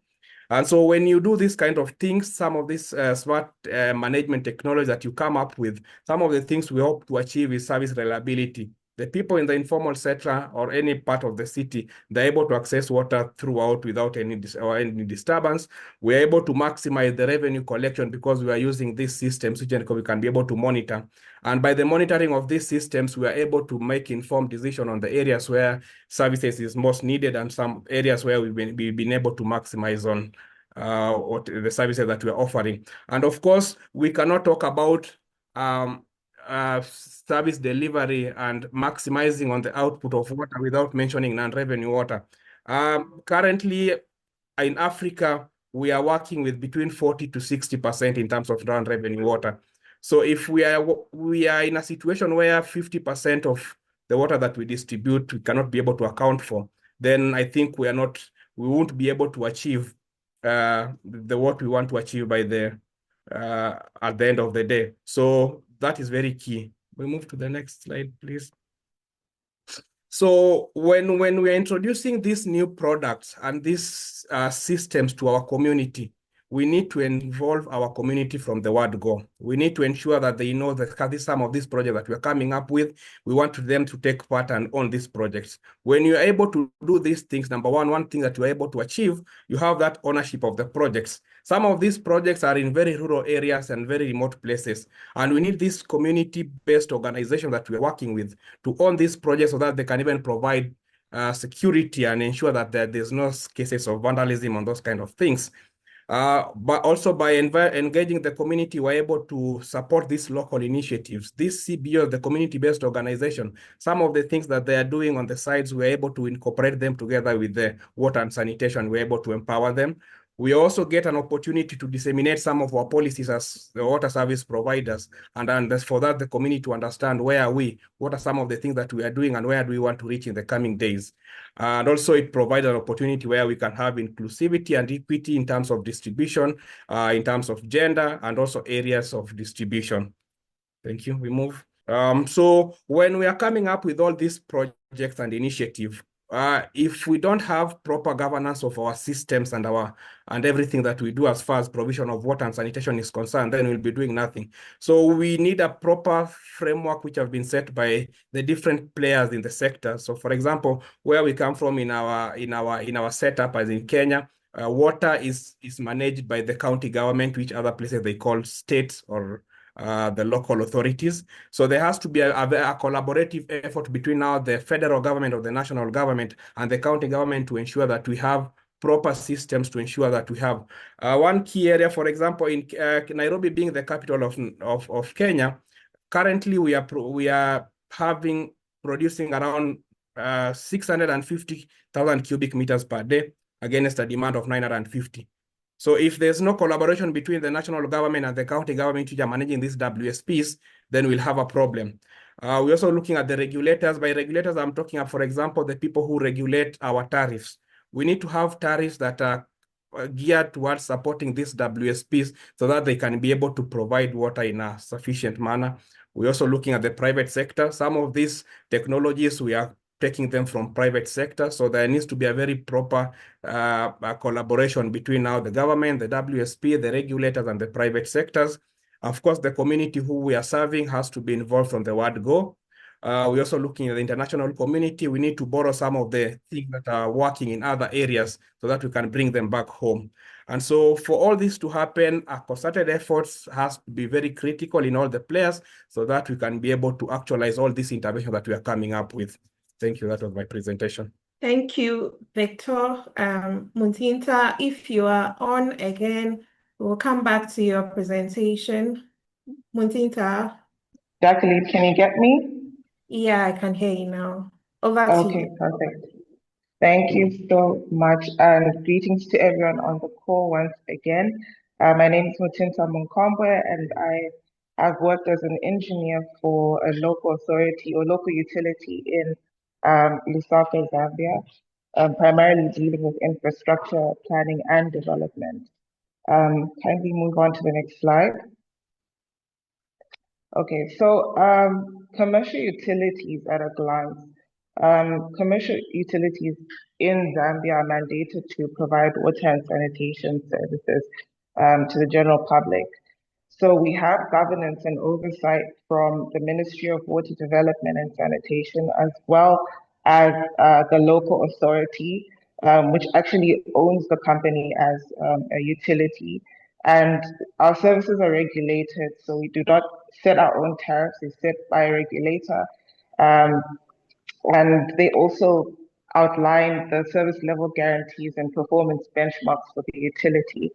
[SPEAKER 6] And so when you do this kind of things, some of this smart management technology that you come up with, some of the things we hope to achieve is service reliability. The people in the informal sector or any part of the city, they're able to access water throughout without any disturbance. We're able to maximize the revenue collection because we are using these systems which we can be able to monitor. And by the monitoring of these systems, we are able to make informed decisions on the areas where services is most needed and some areas where we've been able to maximize on what the services that we're offering. And of course, we cannot talk about service delivery and maximizing on the output of water without mentioning non-revenue water. Currently, in Africa, we are working with between 40 to 60% in terms of non-revenue water. So if we are in a situation where 50% of the water that we distribute, we cannot be able to account for, then I think we won't be able to achieve what we want to achieve by at the end of the day. So that is very key. We move to the next slide, please. So when we are introducing these new products and these systems to our community, we need to involve our community from the word go. We need to ensure that they know that some of these projects that we're coming up with, we want them to take part and own these projects. When you're able to do these things, number one thing that you're able to achieve, you have that ownership of the projects. Some of these projects are in very rural areas and very remote places. And we need this community-based organization that we're working with to own these projects so that they can even provide security and ensure that there's no cases of vandalism and those kind of things. But also by engaging the community, we're able to support these local initiatives. This CBO, the community-based organization, some of the things that they are doing on the sides, we're able to incorporate them together with the water and sanitation. We're able to empower them. We also get an opportunity to disseminate some of our policies as the water service providers. And for that, the community to understand where are we, what are some of the things that we are doing, and where do we want to reach in the coming days. And also it provides an opportunity where we can have inclusivity and equity in terms of distribution, in terms of gender, and also areas of distribution. Thank you. We move. So when we are coming up with all these projects and initiatives, if we don't have proper governance of our systems and everything that we do as far as provision of water and sanitation is concerned, then we'll be doing nothing. So we need a proper framework which have been set by the different players in the sector. So for example, where we come from in our setup as in Kenya, water is managed by the county government, which other places they call states or the local authorities. So there has to be a collaborative effort between now the federal government or the national government and the county government to ensure that we have proper systems to ensure that we have one key area, for example, in Nairobi being the capital of Kenya. Currently, we are producing around 650,000 cubic meters per day against a demand of 950. So if there's no collaboration between the national government and the county government which are managing these WSPs, then we'll have a problem. We're also looking at the regulators. By regulators, I'm talking about, for example, the people who regulate our tariffs. We need to have tariffs that are geared towards supporting these WSPs so that they can be able to provide water in a sufficient manner. We're also looking at the private sector. Some of these technologies, we are taking them from private sector. So there needs to be a very proper collaboration between now the government, the WSP, the regulators, and the private sectors. Of course, the community who we are serving has to be involved from the word go. We're also looking at the international community. We need to borrow some of the things that are working in other areas so that we can bring them back home. And so for all this to happen, a concerted efforts has to be very critical in all the players so that we can be able to actualize all this intervention that we are coming up with. Thank you. That was my presentation.
[SPEAKER 2] Thank you, Victor. Mutinta, if you are on again, we'll come back to your presentation. Mutinta.
[SPEAKER 7] Jacqueline, can you get me?
[SPEAKER 2] Yeah, I can hear you now. Over to you.
[SPEAKER 7] Okay, perfect. Thank you so much, and greetings to everyone on the call once again. My name is Mutinta Munkombwe, and I have worked as an engineer for a local authority or local utility in Lusaka, Zambia, primarily dealing with infrastructure planning and development. Kindly move on to the next slide. Okay, so commercial utilities at a glance. Commercial utilities in Zambia are mandated to provide water and sanitation services to the general public. So we have governance and oversight from the Ministry of Water Development and Sanitation, as well as the local authority, which actually owns the company as a utility. And our services are regulated, so we do not set our own tariffs, they're set by a regulator. And they also outline the service level guarantees and performance benchmarks for the utility.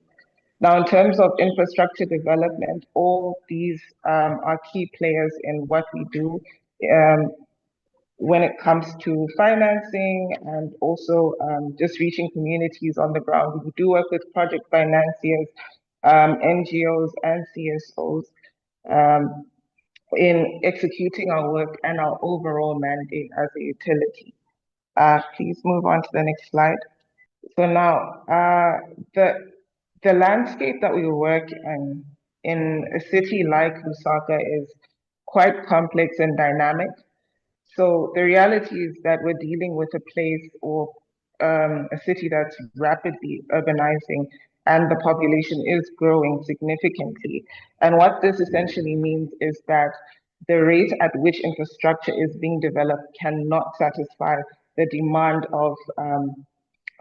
[SPEAKER 7] Now, in terms of infrastructure development, all these are key players in what we do when it comes to financing and also just reaching communities on the ground. We do work with project financiers, NGOs, and CSOs in executing our work and our overall mandate as a utility. Please move on to the next slide. So now, the landscape that we work in a city like Lusaka is quite complex and dynamic. So the reality is that we're dealing with a place or a city that's rapidly urbanizing and the population is growing significantly. And what this essentially means is that the rate at which infrastructure is being developed cannot satisfy the demand of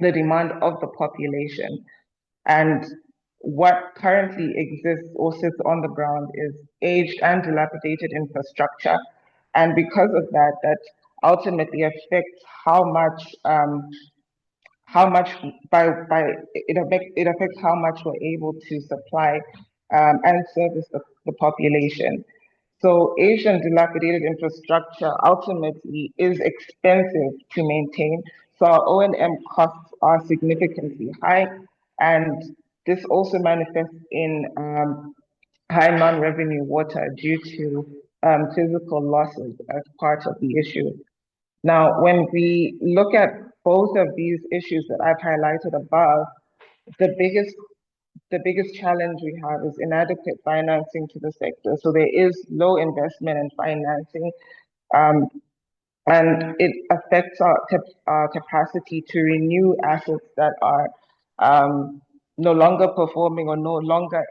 [SPEAKER 7] the population. And what currently exists or sits on the ground is aged and dilapidated infrastructure. And because of that, that ultimately affects how much it affects how much we're able to supply and service the population. So Asian dilapidated infrastructure ultimately is expensive to maintain. So our O&M costs are significantly high, and this also manifests in high non-revenue water due to physical losses as part of the issue. Now, when we look at both of these issues that I've highlighted above, the biggest challenge we have is inadequate financing to the sector. So there is low investment in financing, and it affects our capacity to renew assets that are no longer performing or no longer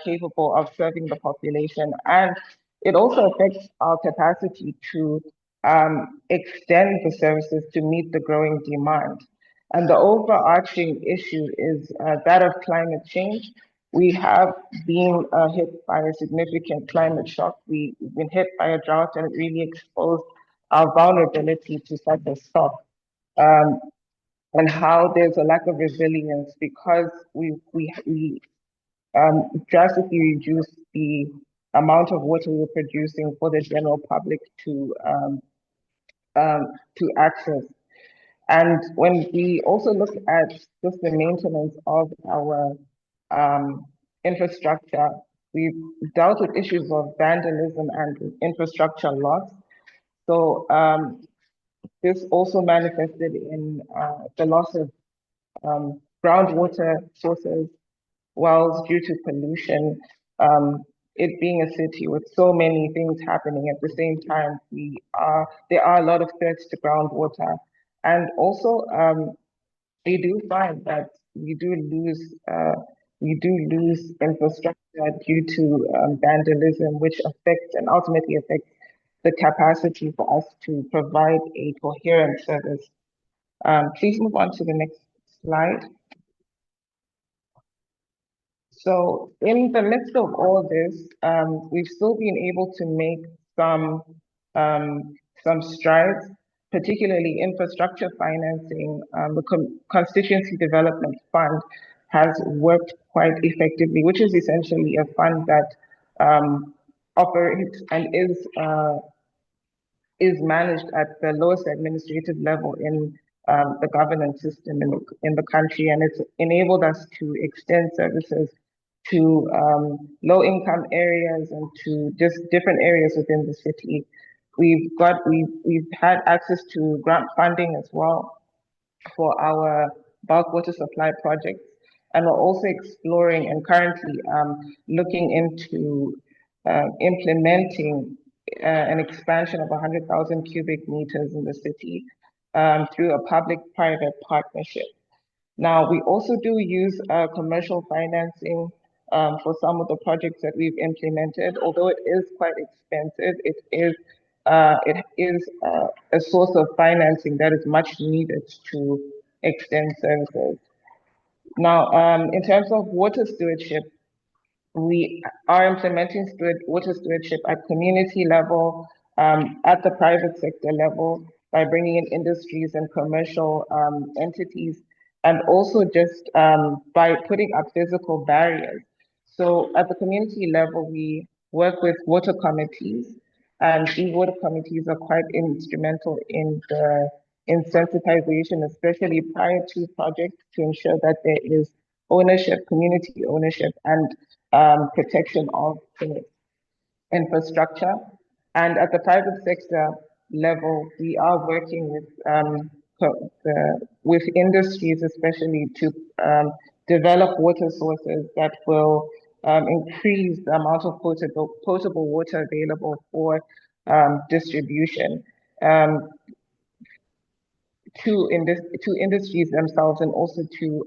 [SPEAKER 7] capable of serving the population. And it also affects our capacity to extend the services to meet the growing demand. And the overarching issue is that of climate change. We have been hit by a significant climate shock. We've been hit by a drought, and it really exposed our vulnerability to such a shock. And how there's a lack of resilience because we drastically reduced the amount of water we're producing for the general public to access. And when we also look at just the maintenance of our infrastructure, we've dealt with issues of vandalism and infrastructure loss. So this also manifested in the loss of groundwater sources, wells due to pollution. It being a city with so many things happening at the same time, there are a lot of threats to groundwater. And also, we do find that we do lose infrastructure due to vandalism, which affects and ultimately affects the capacity for us to provide a coherent service. Please move on to the next slide. So in the midst of all this, we've still been able to make some strides, particularly infrastructure financing. The Constituency Development Fund has worked quite effectively, which is essentially a fund that operates and is managed at the lowest administrative level in the governance system in the country, and it's enabled us to extend services to low-income areas and to just different areas within the city. We've had access to grant funding as well for our bulk water supply projects, and we're also exploring and currently looking into implementing an expansion of 100,000 cubic meters in the city through a public-private partnership. Now, we also do use commercial financing for some of the projects that we've implemented. Although it is quite expensive, it is a source of financing that is much needed to extend services. Now, in terms of water stewardship, we are implementing water stewardship at community level, at the private sector level, by bringing in industries and commercial entities, and also just by putting up physical barriers. So at the community level, we work with water committees, and these water committees are quite instrumental in the sensitization, especially prior to projects, to ensure that there is ownership, community ownership, and protection of the infrastructure. And at the private sector level, we are working with industries, especially to develop water sources that will increase the amount of potable water available for distribution. to industries themselves, and also to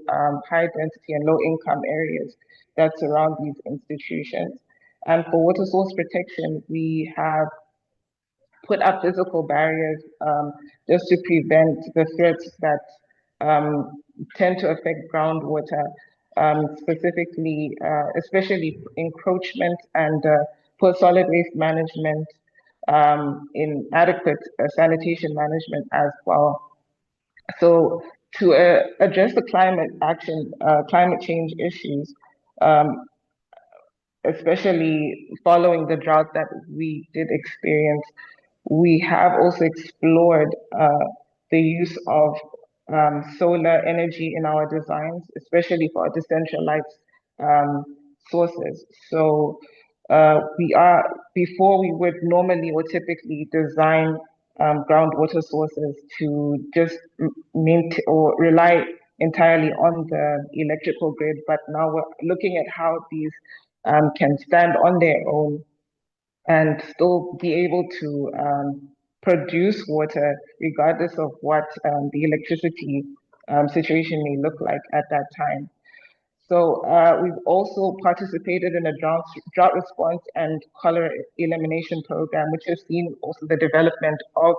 [SPEAKER 7] high density and low income areas that surround these institutions. And for water source protection, we have put up physical barriers just to prevent the threats that tend to affect groundwater, specifically, especially encroachment and poor solid waste management, inadequate sanitation management as well. So to address the climate change issues, especially following the drought that we did experience, we have also explored the use of solar energy in our designs, especially for our decentralized sources. So before we would normally or typically design groundwater sources to just maintain or rely entirely on the electrical grid, but now we're looking at how these can stand on their own and still be able to produce water regardless of what the electricity situation may look like at that time. So we've also participated in a drought response and cholera elimination program, which has seen also the development of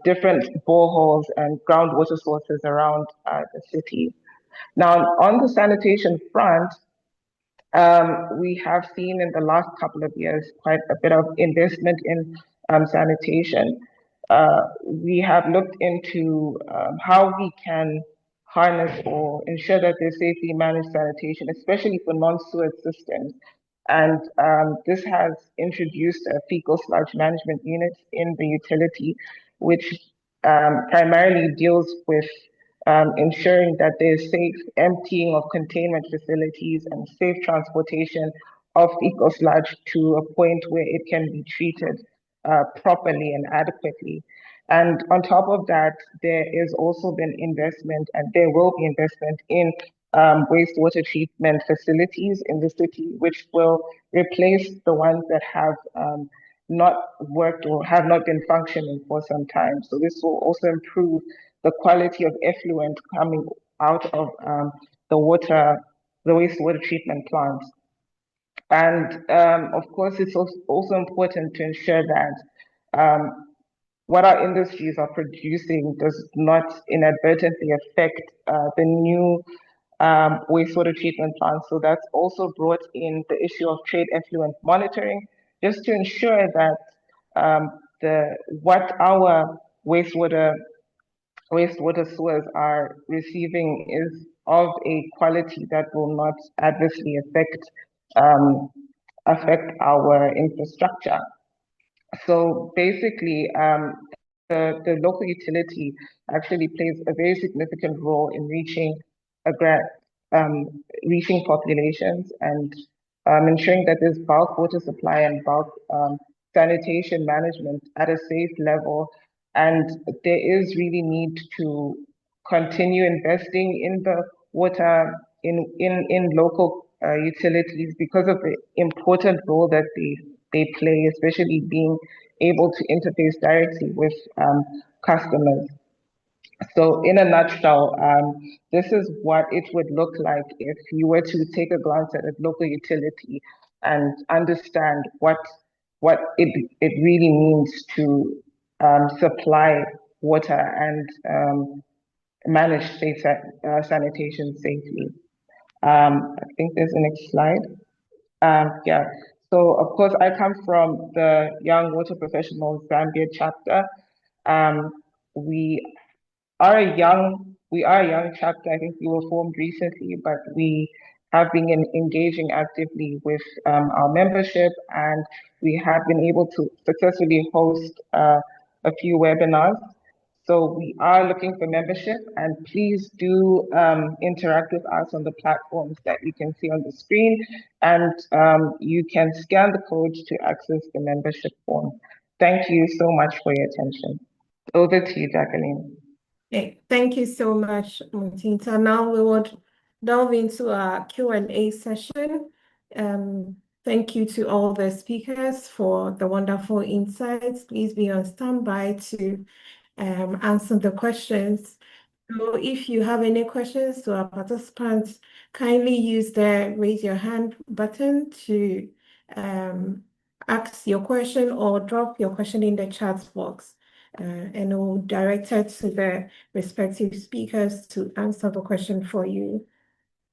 [SPEAKER 7] different boreholes and groundwater sources around the city. Now, on the sanitation front, we have seen in the last couple of years quite a bit of investment in sanitation. We have looked into how we can harness or ensure that there's safely managed sanitation, especially for non-sewage systems. And this has introduced fecal sludge management units in the utility, which primarily deals with ensuring that there's safe emptying of containment facilities and safe transportation of fecal sludge to a point where it can be treated properly and adequately. And on top of that, there is also been investment, and there will be investment in wastewater treatment facilities in the city, which will replace the ones that have not worked or have not been functioning for some time. So this will also improve the quality of effluent coming out of the wastewater treatment plants. And of course, it's also important to ensure that what our industries are producing does not inadvertently affect the new wastewater treatment plants. So that's also brought in the issue of trade effluent monitoring, just to ensure that what our wastewater sewers are receiving is of a quality that will not adversely affect our infrastructure. So basically, the local utility actually plays a very significant role in reaching populations and ensuring that there's bulk water supply and bulk sanitation management at a safe level. And there is really need to continue investing in the water in local utilities because of the important role that they play, especially being able to interface directly with customers. So in a nutshell, this is what it would look like if you were to take a glance at a local utility and understand what it really means to supply water and manage sanitation safely. I think there's the next slide. Yeah. So of course, I come from the Young Water Professionals Zambia chapter. We are a young chapter. I think we were formed recently, but we have been engaging actively with our membership, and we have been able to successfully host a few webinars. So we are looking for membership, and please do interact with us on the platforms that you can see on the screen, and you can scan the code to access the membership form. Thank you so much for your attention. Over to you, Jacqueline.
[SPEAKER 2] Okay, thank you so much, Mutinta. Now we will delve into our Q&A session. Thank you to all the speakers for the wonderful insights. Please be on standby to answer the questions. So if you have any questions to our participants, kindly use the raise your hand button to ask your question or drop your question in the chat box. And we'll direct it to the respective speakers to answer the question for you.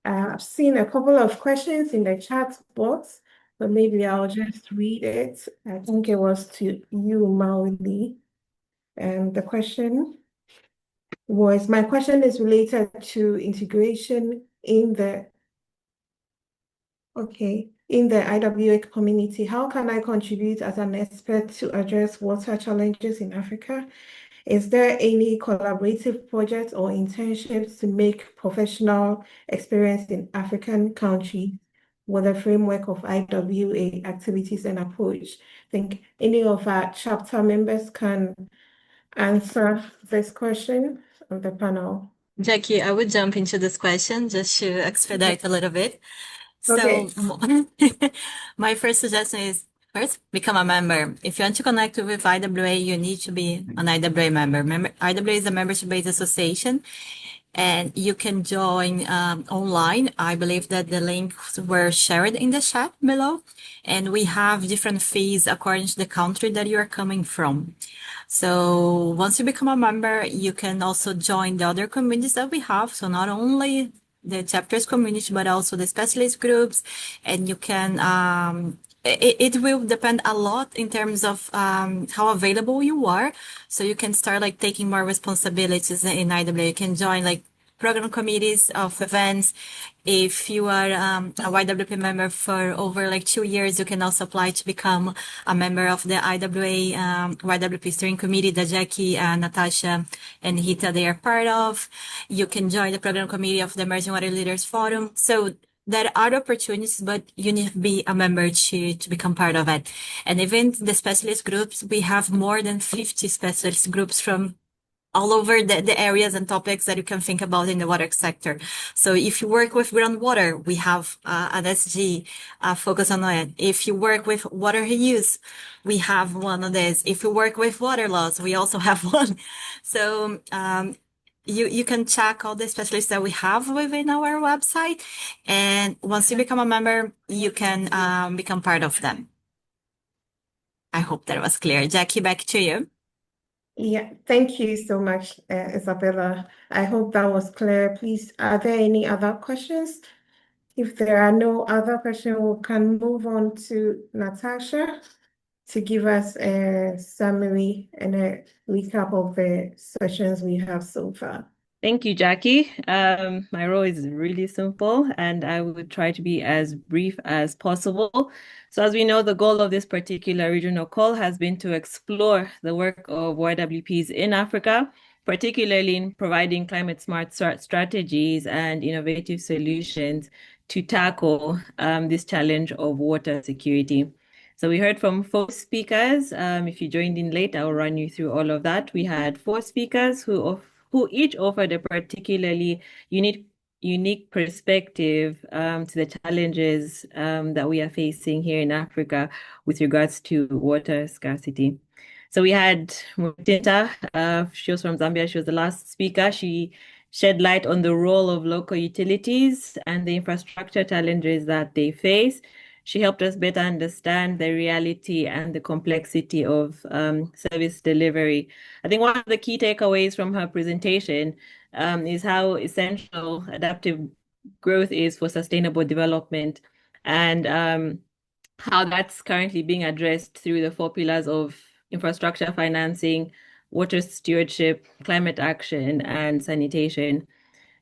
[SPEAKER 2] I've seen a couple of questions in the chat box, but maybe I'll just read it. I think it was to you, Mauli. And the question was, my question is related to integration in the IWA community. How can I contribute as an expert to address water challenges in Africa? Is there any collaborative project or internships to make professional experience in African countries with a framework of IWA activities and approach? I think any of our chapter members can answer this question of the panel.
[SPEAKER 3] Jackie, I would jump into this question just to expedite a little bit.
[SPEAKER 2] Okay.
[SPEAKER 3] So my first suggestion is first, become a member. If you want to connect with IWA, you need to be an IWA member. IWA is a membership-based association, and you can join online. I believe that the links were shared in the chat below, and we have different fees according to the country that you are coming from. So once you become a member, you can also join the other communities that we have. So not only the chapters community, but also the specialist groups, and you can, it will depend a lot in terms of how available you are. So you can start like taking more responsibilities in IWA. You can join like program committees of events. If you are a YWP member for over like 2 years, you can also apply to become a member of the IWA YWP steering committee that Jackie, Natasha, and Rita, they are part of. You can join the program committee of the Emerging Water Leaders Forum. So there are opportunities, but you need to be a member to become part of it. And even the specialist groups, we have more than 50 specialist groups from all over the areas and topics that you can think about in the water sector. So if you work with groundwater, we have an SG focus on it. If you work with water reuse, we have one of this. If you work with water laws, we also have one. So you can check all the specialists that we have within our website. And once you become a member, you can become part of them. I hope that was clear. Jackie, back to you.
[SPEAKER 2] Yeah, thank you so much, Isabella. I hope that was clear. Please, are there any other questions? If there are no other questions, we can move on to Natasha to give us a summary and a recap of the sessions we have so far.
[SPEAKER 8] Thank you, Jackie. My role is really simple, and I would try to be as brief as possible. So as we know, the goal of this particular regional call has been to explore the work of YWPs in Africa, particularly in providing climate smart strategies and innovative solutions to tackle this challenge of water security. So we heard from 4 speakers. If you joined in late, I'll run you through all of that. We had 4 speakers who each offered a particularly unique perspective to the challenges that we are facing here in Africa with regards to water scarcity. So we had Mutinta, she was from Zambia. She was the last speaker. She shed light on the role of local utilities and the infrastructure challenges that they face. She helped us better understand the reality and the complexity of service delivery. I think one of the key takeaways from her presentation is how essential adaptive growth is for sustainable development, and how that's currently being addressed through the 4 pillars of infrastructure financing, water stewardship, climate action, and sanitation.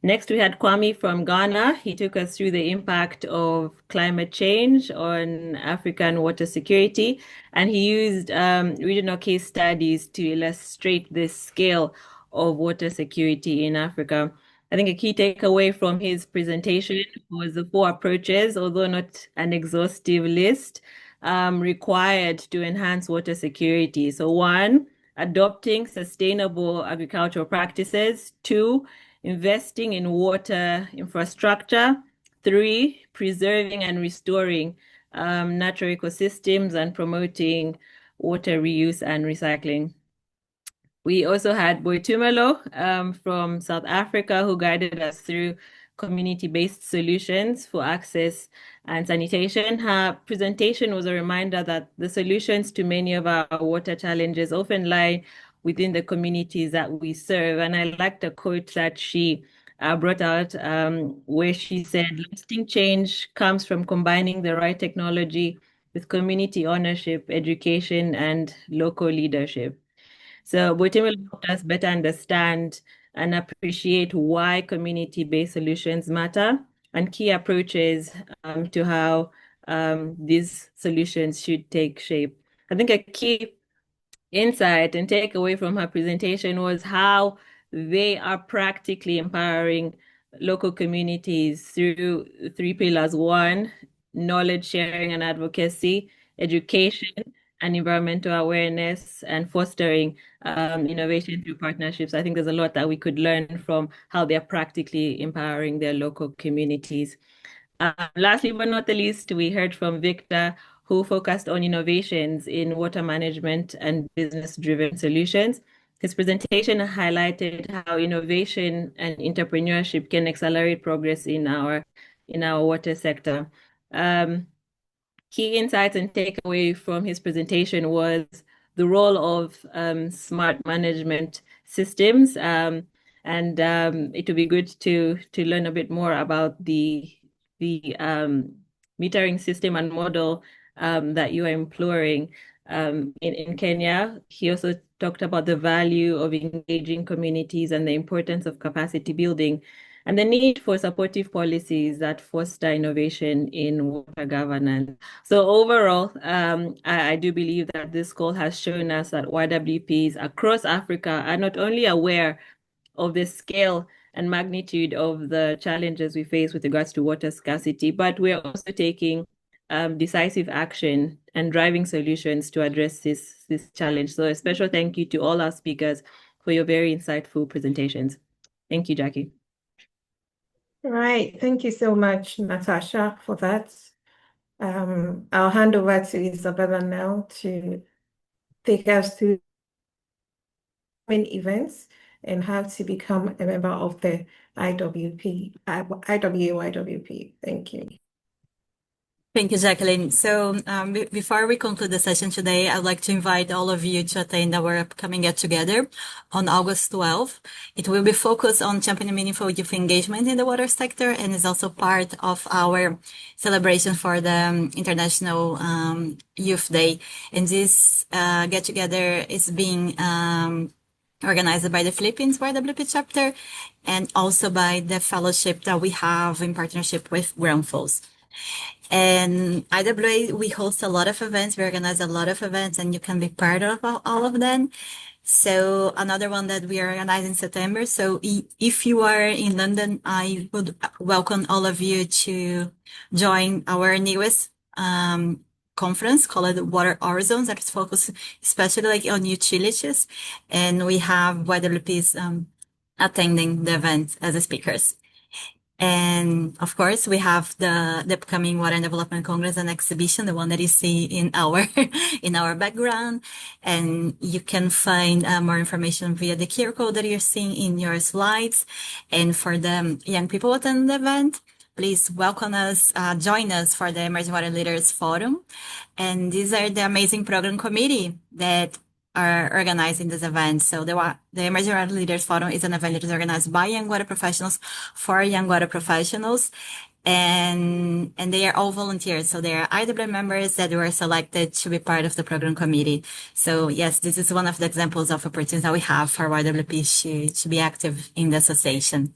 [SPEAKER 8] Next, we had Kwame from Ghana. He took us through the impact of climate change on African water security, and he used regional case studies to illustrate the scale of water security in Africa. I think a key takeaway from his presentation was the 4 approaches, although not an exhaustive list, required to enhance water security. So 1, adopting sustainable agricultural practices. 2, investing in water infrastructure. 3, preserving and restoring natural ecosystems and promoting water reuse and recycling. We also had Boitumelo from South Africa, who guided us through community-based solutions for access and sanitation. Her presentation was a reminder that the solutions to many of our water challenges often lie within the communities that we serve. And I liked a quote that she brought out where she said, lasting change comes from combining the right technology with community ownership, education, and local leadership. So Boitim will help us better understand and appreciate why community-based solutions matter and key approaches to how these solutions should take shape. I think a key insight and takeaway from her presentation was how they are practically empowering local communities through three pillars. One, knowledge sharing and advocacy, education and environmental awareness, and fostering innovation through partnerships. I think there's a lot that we could learn from how they're practically empowering their local communities. Lastly, but not the least, we heard from Victor, who focused on innovations in water management and business-driven solutions. His presentation highlighted how innovation and entrepreneurship can accelerate progress in our water sector. Key insights and takeaway from his presentation was the role of smart management systems, and it would be good to learn a bit more about the metering system and model that you are employing in Kenya. He also talked about the value of engaging communities and the importance of capacity building and the need for supportive policies that foster innovation in water governance. So overall, I do believe that this call has shown us that YWPs across Africa are not only aware of the scale and magnitude of the challenges we face with regards to water scarcity, but we're also taking decisive action and driving solutions to address this challenge. So a special thank you to all our speakers for your very insightful presentations. Thank you, Jackie.
[SPEAKER 2] Right. Thank you so much, Natasha, for that. I'll hand over to Isabella now to take us through main events and how to become a member of the IWA YWP. Thank you.
[SPEAKER 3] Thank you, Jacqueline. So before we conclude the session today, I'd like to invite all of you to attend our upcoming Get Together on August 12th. It will be focused on championing meaningful youth engagement in the water sector and is also part of our celebration for the International Youth Day. And this Get Together is being organized by the Philippines YWP Chapter and also by the fellowship that we have in partnership with Groundfuls. And IWA, we host a lot of events. We organize a lot of events, and you can be part of all of them. So another one that we organize in September. So if you are in London, I would welcome all of you to join our newest conference called Water Horizons that is focused especially on utilities. And we have YWPs attending the event as speakers. And of course, we have the upcoming Water and Development Congress and exhibition, the one that you see in our in our background. And you can find more information via the QR code that you're seeing in your slides. And for the young people attending the event, please welcome us, join us for the Emerging Water Leaders Forum. And these are the amazing program committee that are organizing this event. So the Emerging Water Leaders Forum is an event that is organized by young water professionals for young water professionals. And they are all volunteers. So they are IWA members that were selected to be part of the program committee. So yes, this is one of the examples of opportunities that we have for YWP to be active in the association.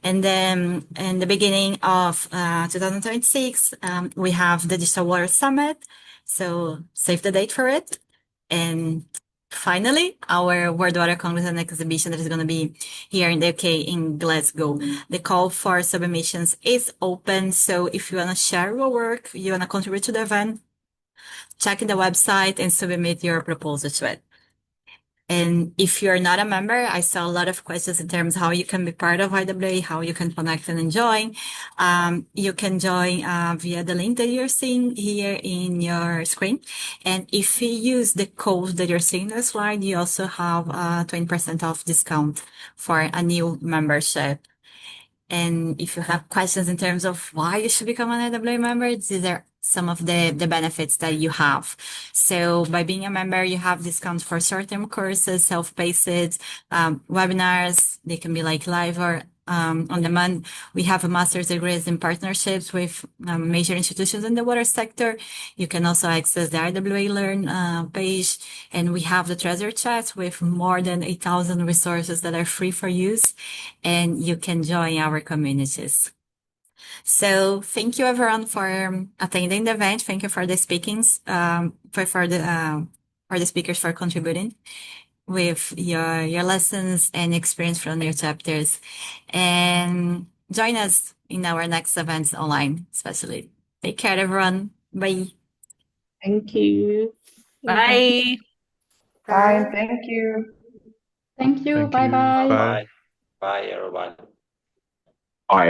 [SPEAKER 3] And then in the beginning of 2026, we have the Digital Water Summit. So save the date for it. And finally, our World Water Congress and Exhibition that is going to be here in the UK in Glasgow. The call for submissions is open. So if you want to share your work, you want to contribute to the event, check in the website and submit your proposal to it. And if you're not a member, I saw a lot of questions in terms of how you can be part of IWA, how you can connect and join. You can join via the link that you're seeing here in your screen. And if you use the code that you're seeing in the slide, you also have a 20% off discount for a new membership. And if you have questions in terms of why you should become an IWA member, these are some of the benefits that you have. So by being a member, you have discounts for short-term courses, self-paced, webinars. They can be like live or on demand. We have a master's degrees in partnerships with major institutions in the water sector. You can also access the IWA Learn page, and we have the treasure chat with more than 8,000 resources that are free for use, and you can join our communities. So thank you everyone for attending the event. Thank you for the speakings, for the speakers for contributing with your lessons and experience from your chapters, and join us in our next events online, especially. Take care, everyone. Bye.
[SPEAKER 5] Thank you.
[SPEAKER 8] Bye.
[SPEAKER 7] Bye. Thank you.
[SPEAKER 1] Thank you.
[SPEAKER 9] Thank
[SPEAKER 1] Bye
[SPEAKER 9] you.
[SPEAKER 1] bye.
[SPEAKER 9] Bye.
[SPEAKER 10] Bye, everyone.
[SPEAKER 11] Bye.